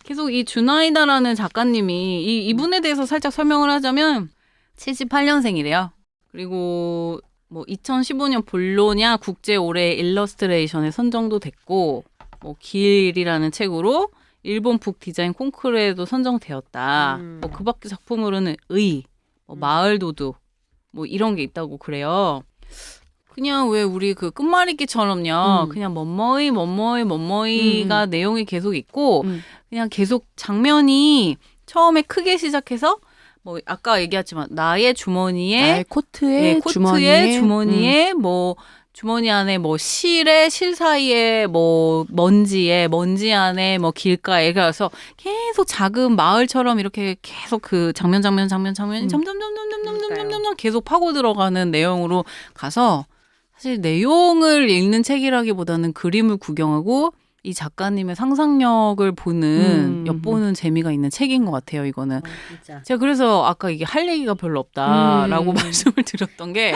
계속 이 주나이다라는 작가님이 이분에 대해서 살짝 설명을 하자면 78년생이래요. 그리고 뭐 2015년 볼로냐 국제 올해 일러스트레이션에 선정도 됐고 뭐 길이라는 책으로 일본 북 디자인 콩쿠르에도 선정되었다. 뭐 그 밖에 작품으로는 의, 뭐 마을 도둑 뭐 이런 게 있다고 그래요. 그냥 왜 우리 그 끝말잇기처럼요. 그냥 뭐뭐이가 내용이 계속 있고 그냥 계속 장면이 처음에 크게 시작해서 뭐 아까 얘기했지만 나의 주머니에
코트에
주머니에 뭐 주머니 안에 뭐 실 사이에 뭐 먼지 안에 뭐 길가에 그래서 계속 작은 마을처럼 이렇게 계속 그 장면이 점점 계속 파고 들어가는 내용으로 가서 사실 내용을 읽는 책이라기보다는 그림을 구경하고 이 작가님의 상상력을 보는 엿보는 재미가 있는 책인 것 같아요. 이거는
진짜.
제가 그래서 아까 이게 할 얘기가 별로 없다라고 말씀을 드렸던 게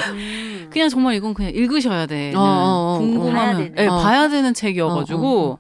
그냥 정말 이건 그냥 읽으셔야 돼. 궁금하면
봐야 되는.
봐야 되는 책이어가지고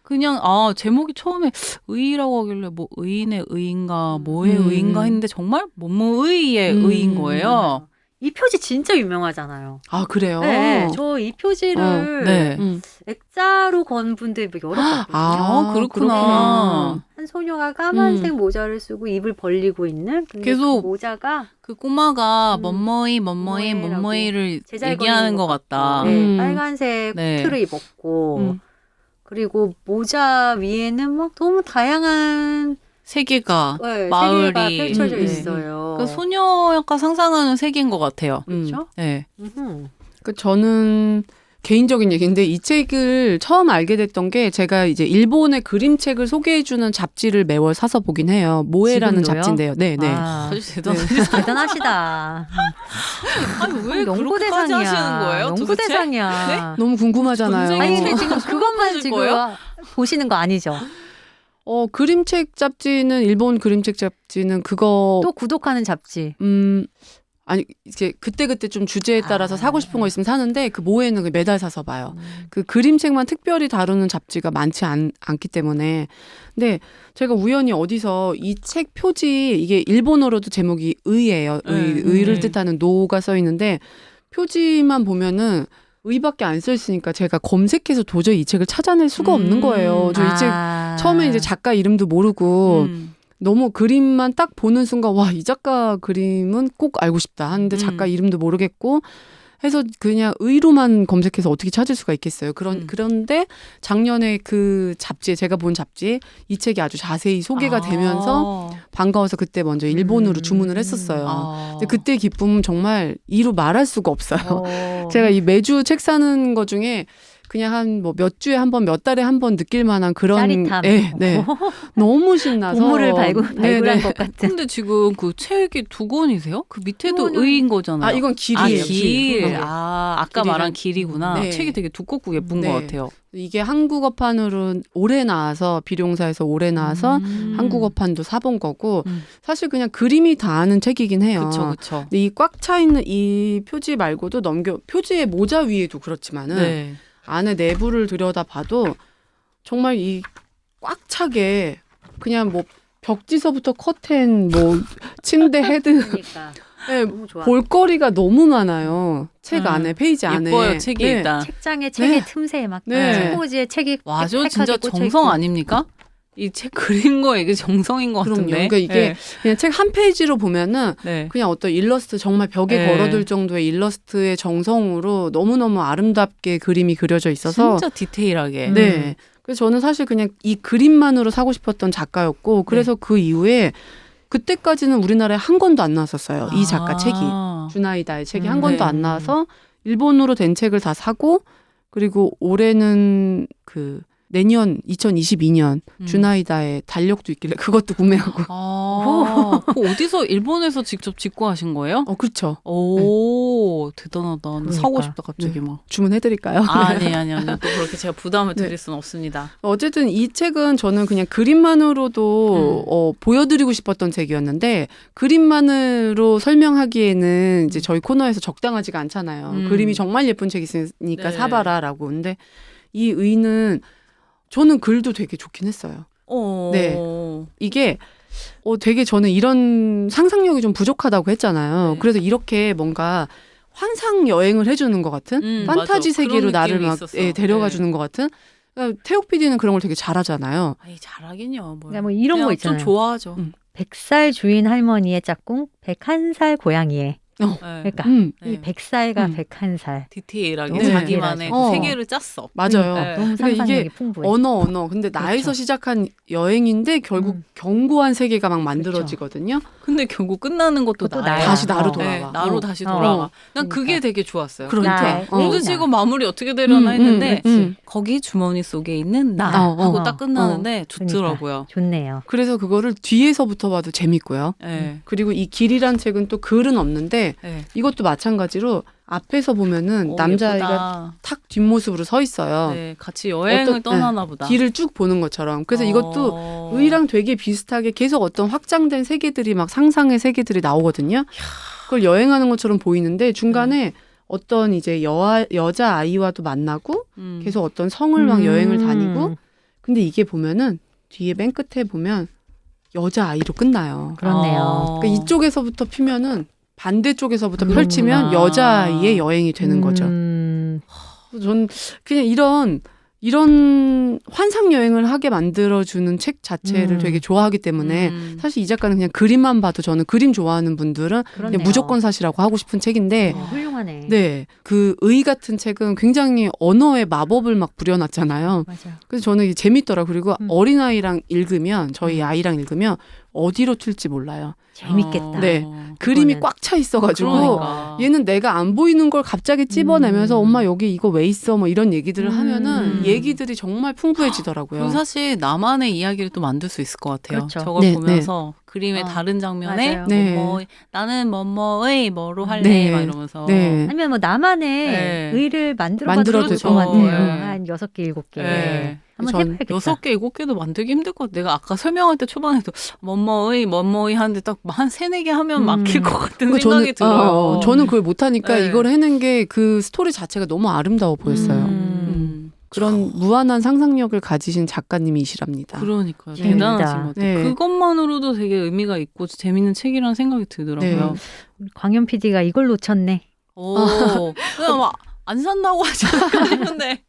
그냥 제목이 처음에 의라고 하길래 뭐 의인의 의인가 뭐의 의인가 했는데 정말 뭐뭐의의 의인 거예요.
이 표지 진짜 유명하잖아요.
아 그래요?
네, 저 이 표지를
네.
액자로 건 분들 여러 봤거든요.
아, 그렇구나.
한 소녀가 까만색 모자를 쓰고 입을 벌리고 있는 근데
계속
그 모자가
그 꼬마가 뭐뭐이
뭐뭐이라고
뭐뭐이를
제잘
얘기하는
걸리는
것 같다.
네, 빨간색
네.
코트를 입었고 그리고 모자 위에는 막 너무 다양한
세계가
마을이
마을이
세계가 펼쳐져
네.
있어요.
그 소녀가 상상하는 세계인 것 같아요.
그렇죠?
네.
그 저는 개인적인 얘기인데 이 책을 처음 알게 됐던 게 제가 이제 일본의 그림책을 소개해주는 잡지를 매월 사서 보긴 해요. 모에라는
지금도요?
잡지인데요. 네, 네.
아주 대단하시다.
대단하시다.
아니 왜
연구
그렇게까지
대상이야.
하시는 거예요?
연구
도대체?
대상이야.
너무 궁금하잖아요.
전생에
아니
책
근데 지금
지금
그것만
하실
지금
거예요?
보시는 거 아니죠?
그림책 잡지는 일본 그림책 잡지는 그거
또 구독하는 잡지.
아니 이제 그때그때 좀 주제에 따라서 사고 싶은 거 있으면 사는데 그 모에는 매달 사서 봐요. 그 그림책만 특별히 다루는 잡지가 많지 않기 때문에. 근데 제가 우연히 어디서 이 책 표지 이게 일본어로도 제목이 의예요. 의를 뜻하는 노가 써 있는데 표지만 보면은 의밖에 안 써 있으니까 제가 검색해서 도저히 이 책을 찾아낼 수가 없는 거예요. 저 이 책 처음에 이제 작가 이름도 모르고 너무 그림만 딱 보는 순간 와, 이 작가 그림은 꼭 알고 싶다 하는데 작가 이름도 모르겠고 해서 그냥 의로만 검색해서 어떻게 찾을 수가 있겠어요. 그런데 작년에 그 잡지에 제가 본 잡지에 이 책이 아주 자세히 소개가 되면서 반가워서 그때 먼저 일본어로 주문을 했었어요. 근데 그때 기쁨은 정말 이루 말할 수가 없어요. 제가 이 매주 책 사는 거 중에 그냥 한 뭐 몇 주에 한 번, 몇 달에 한 번 느낄 만한 그런
짜릿함.
네, 네. 너무 신나서
보물을 발굴한
네.
것 같은.
근데 지금 그 책이 2권이세요? 그 밑에도
이거는-
의인 거잖아요.
아 이건 길이에요.
길.
네.
아까
길이란-
말한 길이구나.
네.
책이 되게 두껍고 예쁜
네.
것 같아요.
이게 한국어판으로 올해 나와서 비룡사에서 올해 나와서 한국어판도 사본 거고 사실 그냥 그림이 다 아는 책이긴 해요.
그쵸.
근데 이 꽉 차 있는 이 표지 말고도 표지의 모자 위에도 그렇지만은
네.
안에 내부를 들여다봐도 정말 이 꽉 차게 그냥 뭐 벽지서부터 커튼 뭐 침대 헤드
그러니까
네,
너무 좋아.
볼거리가 너무 많아요. 책 안에 페이지 안에
예뻐요, 책이
네.
일단.
책장에 책의
네.
틈새에 막
네.
책꽂이에 책이
와, 저
빽빽하게
진짜
꽂혀
정성
있고.
아닙니까? 이 책 그린 거 이게 정성인 것
그럼요.
같은데.
그러니까 이게 그냥 책 한 페이지로 보면은
네.
그냥 어떤 일러스트 정말 벽에
네.
걸어둘 정도의 일러스트의 정성으로 너무너무 아름답게 그림이 그려져 있어서
진짜 디테일하게.
네. 그래서 저는 사실 그냥 이 그림만으로 사고 싶었던 작가였고 그래서 그 이후에 그때까지는 우리나라에 한 권도 안 나왔었어요. 이 작가 책이. 주나이다의 책이 한 권도
네.
안 나와서 일본어로 된 책을 다 사고 그리고 올해는 그 내년 2022년 주나이다의 달력도 있길래 그것도 구매하고.
그거 어디서 일본에서 직접 직구하신 거예요?
그렇죠.
오, 대단하다.
그러니까.
사고 싶다 갑자기 막.
주문해드릴까요?
아니요. 또 그렇게 제가 부담을
네.
드릴 수는 없습니다.
어쨌든 이 책은 저는 그냥 그림만으로도 보여드리고 싶었던 책이었는데 그림만으로 설명하기에는 이제 저희 코너에서 적당하지가 않잖아요. 그림이 정말 예쁜 책이 있으니까
네.
사봐라라고. 근데 이 의는 저는 글도 되게 좋긴 했어요. 네. 이게 되게 저는 이런 상상력이 좀 부족하다고 했잖아요.
네.
그래서 이렇게 뭔가 환상 여행을 해주는 것 같은 판타지
맞아.
세계로
그런
나를
느낌이
막
있었어.
데려가
네.
주는 것 같은. 그러니까 태욱 PD는 그런 걸 되게 잘하잖아요.
아이, 잘하긴요. 뭐.
그러니까 뭐 이런 거
그냥
있잖아요.
좀 좋아하죠.
100살 주인 할머니의 짝꿍, 101살 고양이의.
네.
그러니까
네.
이 100살과 101살.
디테일하게
너무
자기만의
디테일하죠.
그 세계를 짰어.
맞아요.
네.
너무
그러니까
상상력이
이게
풍부해.
언어. 근데 나에서
그렇죠.
시작한 여행인데 결국 견고한 세계가 막 만들어지거든요.
근데 결국 끝나는 것도
그것도
나야.
나야.
다시 나로
어.
돌아와.
네, 나로
어.
다시
어.
돌아와. 난
그러니까.
그게 되게 좋았어요.
그러니까.
나의
도대체
나.
이거 마무리 어떻게 되려나 했는데
음.
거기 주머니 속에 있는 나
어,
하고
어,
딱 끝나는데 좋더라고요.
좋네요.
그래서 그거를 뒤에서부터 봐도 재밌고요.
네.
그리고 이 길이란 책은 또 글은 없는데
네.
이것도 마찬가지로 앞에서 보면은
오,
남자아이가
예쁘다.
탁 뒷모습으로 서 있어요.
네, 같이 여행을
어떤-
떠나나 보다.
길을 쭉 보는 것처럼. 그래서 이것도 의랑 되게 비슷하게 계속 어떤 확장된 세계들이 막 상상의 세계들이 나오거든요. 그걸 여행하는 것처럼 보이는데 중간에 어떤 이제 여자 아이와도 만나고 계속 어떤 성을 막 여행을 다니고 근데 이게 보면은 뒤에 맨 끝에 보면 여자 아이로 끝나요.
그렇네요.
그러니까 이쪽에서부터 피면은 반대쪽에서부터
그렇구나.
펼치면 여자아이의 여행이 되는 거죠. 전 그냥 이런 환상 여행을 하게 만들어주는 책 자체를 되게 좋아하기 때문에 사실 이 작가는 그냥 그림만 봐도 저는 그림 좋아하는 분들은 그냥
그렇네요.
무조건 사시라고 하고 싶은 책인데
훌륭하네.
네, 그 의 같은 책은 굉장히 언어의 마법을 막 부려놨잖아요.
맞아.
그래서 저는 이게 재밌더라. 그리고
음.
어린아이랑 읽으면 저희 아이랑 읽으면 어디로 튈지 몰라요.
재밌겠다.
네. 그림이
그거는.
꽉 차 있어가지고
그러니까.
얘는 내가 안 보이는 걸 갑자기 찝어내면서 엄마 여기 이거 왜 있어 뭐 이런 얘기들을 하면은 얘기들이 정말 풍부해지더라고요.
그리고 사실 나만의 이야기를 또 만들 수 있을 것 같아요.
그렇죠.
저걸
네,
보면서 그림의 다른 장면에
맞아요.
네.
나는 뭐뭐의 뭐로 할래
네.
막 이러면서
네.
아니면 뭐 나만의
네.
의를 만들어봐도
만들어도
좋을
되죠.
것 같아요.
네.
한 6개, 7개.
네.
한번
전
해봐야겠다.
6개, 7개도 만들기 힘들 것 같아. 내가 아까 설명할 때 초반에도 뭐뭐의 하는데 딱 한 3, 4개 하면 막힐 것 같은
그러니까
생각이 들어요.
저는 그걸 못하니까
네.
이걸 해낸 게 그 스토리 자체가 너무 아름다워 보였어요. 그런 무한한 상상력을 가지신 작가님이시랍니다.
그러니까요.
재밌다.
대단하신 것 같아요.
네.
그것만으로도 되게 의미가 있고 재밌는 책이라는 생각이 들더라고요.
광현 PD가 이걸 놓쳤네.
오, 그냥 막 안 산다고 하지 않을까 싶은데.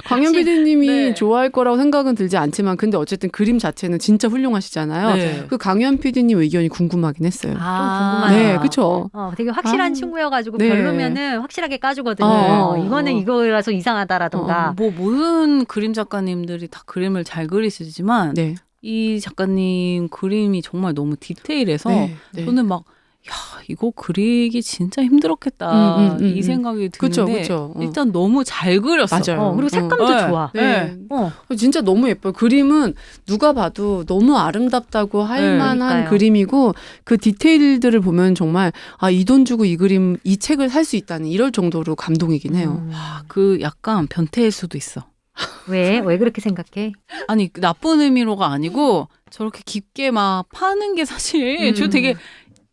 광현 PD님이
네.
좋아할 거라고 생각은 들지 않지만 근데 어쨌든 그림 자체는 진짜 훌륭하시잖아요.
네.
그 강현 PD님 의견이 궁금하긴 했어요.
궁금하네요.
네, 그렇죠.
되게 확실한
아,
친구여가지고
네.
별로면은 확실하게 까주거든요. 이거는 이거라서 이상하다라던가.
뭐 모든 그림 작가님들이 다 그림을 잘 그리시지만
네.
이 작가님 그림이 정말 너무 디테일해서
네.
저는 막 야, 이거 그리기 진짜 힘들었겠다 이 생각이
그쵸,
드는데
그쵸.
일단 너무 잘 그렸어.
맞아요.
그리고 색감도
네.
좋아.
네.
어.
진짜 너무 예뻐요. 그림은 누가 봐도 너무 아름답다고 할
네.
만한
그러니까요.
그림이고 그 디테일들을 보면 정말 이 돈 주고 이 그림, 이 책을 살 수 있다는 이럴 정도로 감동이긴 해요.
그 약간 변태일 수도 있어.
왜 그렇게 생각해?
아니 나쁜 의미로가 아니고 저렇게 깊게 막 파는 게 사실 저 되게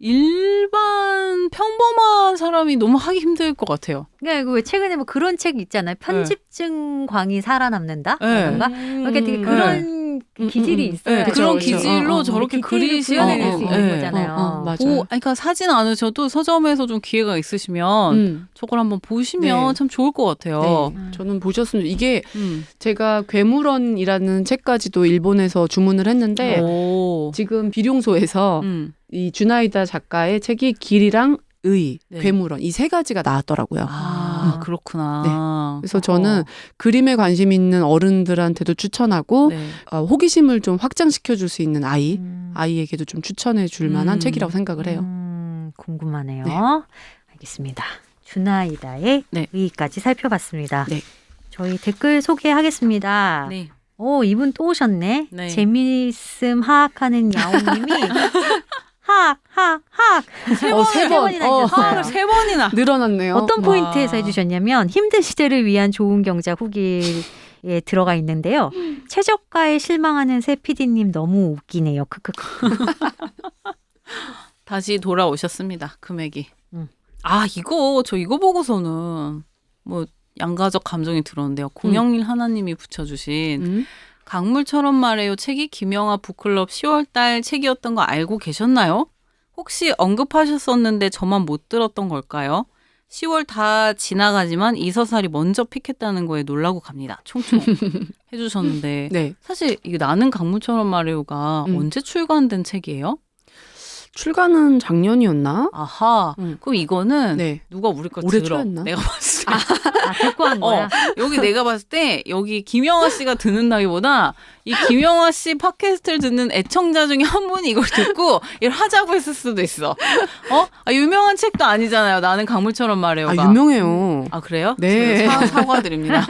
일반 평범한 사람이 너무 하기 힘들 것 같아요.
그러니까 왜 최근에 뭐 그런 책 있잖아요. 편집증 광이 살아남는다.
네.
그런가? 그러니까 되게 그런 기질이 있어요.
네,
그쵸,
그런
그쵸.
기질로 저렇게 그리시는
구현해낼 수 있는
네.
거잖아요.
맞아요.
그러니까 사진 않으셔도 서점에서 좀 기회가 있으시면 저걸 한번 보시면
네.
참 좋을 것 같아요.
네. 저는 보셨으면 이게
음.
제가 괴물원이라는 책까지도 일본에서 주문을 했는데
오.
지금 비룡소에서 이 주나이다 작가의 책이 길이랑 의,
네.
괴물원 이 세 가지가 나왔더라고요.
그렇구나.
그래서 저는 그림에 관심 있는 어른들한테도 추천하고
네.
호기심을 좀 확장시켜 줄 수 있는 아이에게도 좀 추천해 줄 만한 책이라고 생각을 해요.
궁금하네요.
네.
알겠습니다. 주나이다의
네.
의의까지 살펴봤습니다.
네.
저희 댓글 소개하겠습니다.
네.
이분 또 오셨네.
네.
재미있음 하악하는 야옹님이 하악.
세
세 번이나 해주셨어요.
화를 3번이나.
늘어났네요.
어떤
와.
포인트에서 해주셨냐면 힘든 시대를 위한 좋은 경자 후기에 들어가 있는데요. 최저가에 실망하는 새 PD님 너무 웃기네요. 크크크.
다시 돌아오셨습니다. 금액이.
음.
저 이거 보고서는 뭐 양가적 감정이 들었는데요. 공영일 하나님이 붙여주신 강물처럼 말해요 책이 김영하 북클럽 10월달 책이었던 거 알고 계셨나요? 혹시 언급하셨었는데 저만 못 들었던 걸까요? 10월 다 지나가지만 이 서사리 먼저 픽했다는 거에 놀라고 갑니다. 총총 해주셨는데
네.
사실 이게 나는 강물처럼 말해요가 언제 출간된 책이에요?
출간은 작년이었나?
아하. 그럼 이거는
네.
누가 우리 걸
올해
들어?
출연했나?
내가 봤을 때.
듣고 한 거야.
여기 내가 봤을 때 여기 김영하 씨가 듣는다기보다 이 김영하 씨 팟캐스트를 듣는 애청자 중에 한 분이 이걸 듣고 이걸 하자고 했을 수도 있어. 유명한 책도 아니잖아요. 나는 강물처럼 말해요가.
유명해요.
아 그래요?
네.
제가 사과드립니다.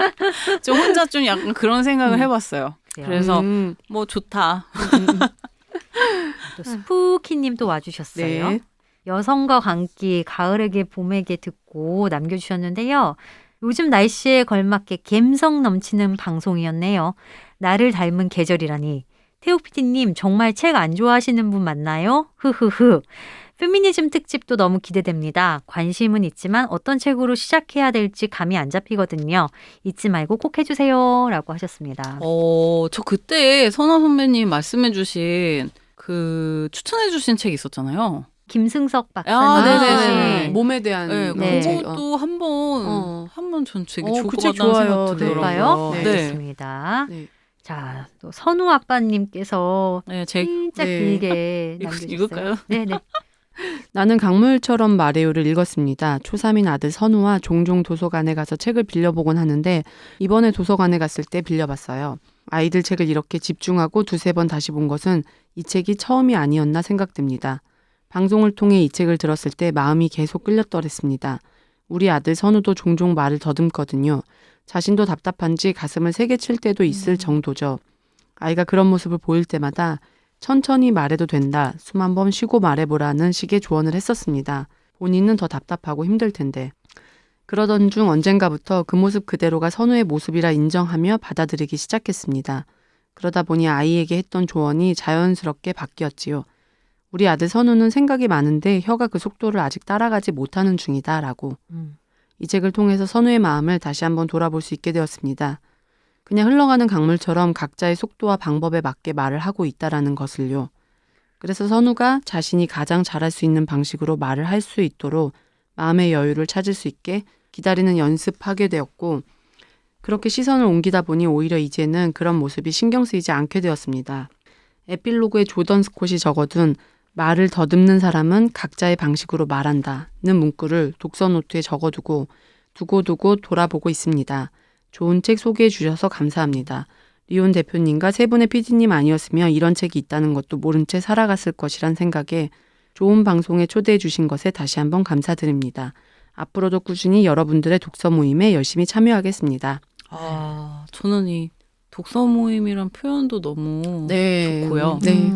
저 혼자 좀 약간 그런 생각을 해봤어요. 그래서 뭐 좋다.
또 스푸키님 또 와주셨어요.
네.
여성과 감기, 가을에게 봄에게 듣고 남겨주셨는데요. 요즘 날씨에 걸맞게 감성 넘치는 방송이었네요. 나를 닮은 계절이라니. 태욱 PD님 정말 책 안 좋아하시는 분 맞나요? 흐흐흐. 페미니즘 특집도 너무 기대됩니다. 관심은 있지만 어떤 책으로 시작해야 될지 감이 안 잡히거든요. 잊지 말고 꼭 해주세요. 라고 하셨습니다.
저 그때 선아 선배님 말씀해주신 그 추천해주신 책 있었잖아요.
김승석 박사님
아,
네네네.
쓰신
몸에 대한
네.
그것도 한번 전 되게 좋을
그
것
책
같다는
좋아요.
생각
네.
볼까요?
들더라고요.
네.
알겠습니다.
네.
자, 또 선우 아빠님께서
네,
진짜
네.
길게 남겨주셨어요.
읽을까요?
네네.
나는 강물처럼 말해요를 읽었습니다. 초3인 아들 선우와 종종 도서관에 가서 책을 빌려보곤 하는데 이번에 도서관에 갔을 때 빌려봤어요. 아이들 책을 이렇게 집중하고 두세 번 다시 본 것은 이 책이 처음이 아니었나 생각됩니다. 방송을 통해 이 책을 들었을 때 마음이 계속 끌렸더랬습니다. 우리 아들 선우도 종종 말을 더듬거든요. 자신도 답답한지 가슴을 세게 칠 때도 있을 정도죠. 아이가 그런 모습을 보일 때마다 천천히 말해도 된다. 숨 한 번 쉬고 말해보라는 식의 조언을 했었습니다. 본인은 더 답답하고 힘들 텐데. 그러던 중 언젠가부터 그 모습 그대로가 선우의 모습이라 인정하며 받아들이기 시작했습니다. 그러다 보니 아이에게 했던 조언이 자연스럽게 바뀌었지요. 우리 아들 선우는 생각이 많은데 혀가 그 속도를 아직 따라가지 못하는 중이다 라고. 이 책을 통해서 선우의 마음을 다시 한번 돌아볼 수 있게 되었습니다. 그냥 흘러가는 강물처럼 각자의 속도와 방법에 맞게 말을 하고 있다라는 것을요. 그래서 선우가 자신이 가장 잘할 수 있는 방식으로 말을 할 수 있도록 마음의 여유를 찾을 수 있게 기다리는 연습하게 되었고 그렇게 시선을 옮기다 보니 오히려 이제는 그런 모습이 신경 쓰이지 않게 되었습니다. 에필로그에 조던 스콧이 적어둔 말을 더듬는 사람은 각자의 방식으로 말한다는 문구를 독서 노트에 적어두고 두고두고 돌아보고 있습니다. 좋은 책 소개해 주셔서 감사합니다. 리온 대표님과 세 분의 PD님 아니었으면 이런 책이 있다는 것도 모른 채 살아갔을 것이란 생각에 좋은 방송에 초대해 주신 것에 다시 한번 감사드립니다. 앞으로도 꾸준히 여러분들의 독서 모임에 열심히 참여하겠습니다.
저는 이 독서 모임이란 표현도 너무
네.
좋고요.
네.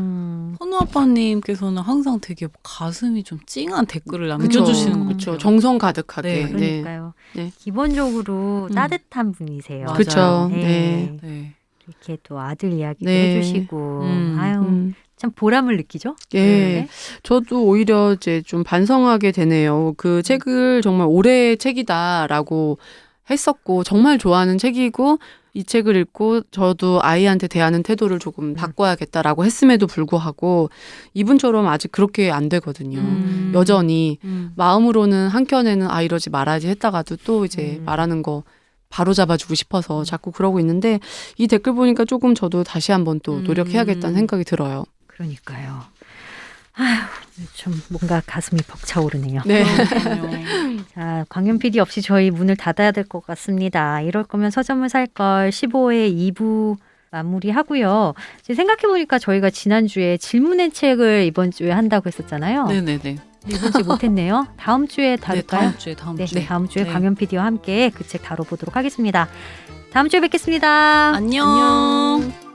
선우 아빠님께서는 항상 되게 가슴이 좀 찡한 댓글을 남겨주시는 것
그렇죠.
같아요.
정성 가득하게.
네.
네.
그러니까요.
네.
기본적으로 따뜻한 분이세요.
맞아요.
그렇죠.
네.
네.
네.
이렇게 또 아들 이야기도
네.
해주시고 아유 참 보람을 느끼죠?
예.
네.
저도 오히려 이제 좀 반성하게 되네요. 그 책을 정말 올해의 책이다라고 했었고 정말 좋아하는 책이고 이 책을 읽고 저도 아이한테 대하는 태도를 조금 바꿔야겠다라고 했음에도 불구하고 이분처럼 아직 그렇게 안 되거든요. 여전히 마음으로는 한켠에는 아 이러지 말아야지 했다가도 또 이제 말하는 거 바로 잡아주고 싶어서 자꾸 그러고 있는데 이 댓글 보니까 조금 저도 다시 한번 또 노력해야겠다는 생각이 들어요.
그러니까요. 아휴, 좀 뭔가 가슴이 벅차오르네요.
네.
자, 광현 PD 없이 저희 문을 닫아야 될 것 같습니다. 이럴 거면 서점을 살 걸 15회 2부 마무리하고요. 생각해보니까 저희가 지난주에 질문의 책을 이번 주에 한다고 했었잖아요.
네네네.
이번 주에 못했네요. 다음 주에 다룰까요?
다음
네,
주에.
다음 주에
네.
광현 PD와 함께 그 책 다뤄보도록 하겠습니다. 다음 주에 뵙겠습니다.
안녕.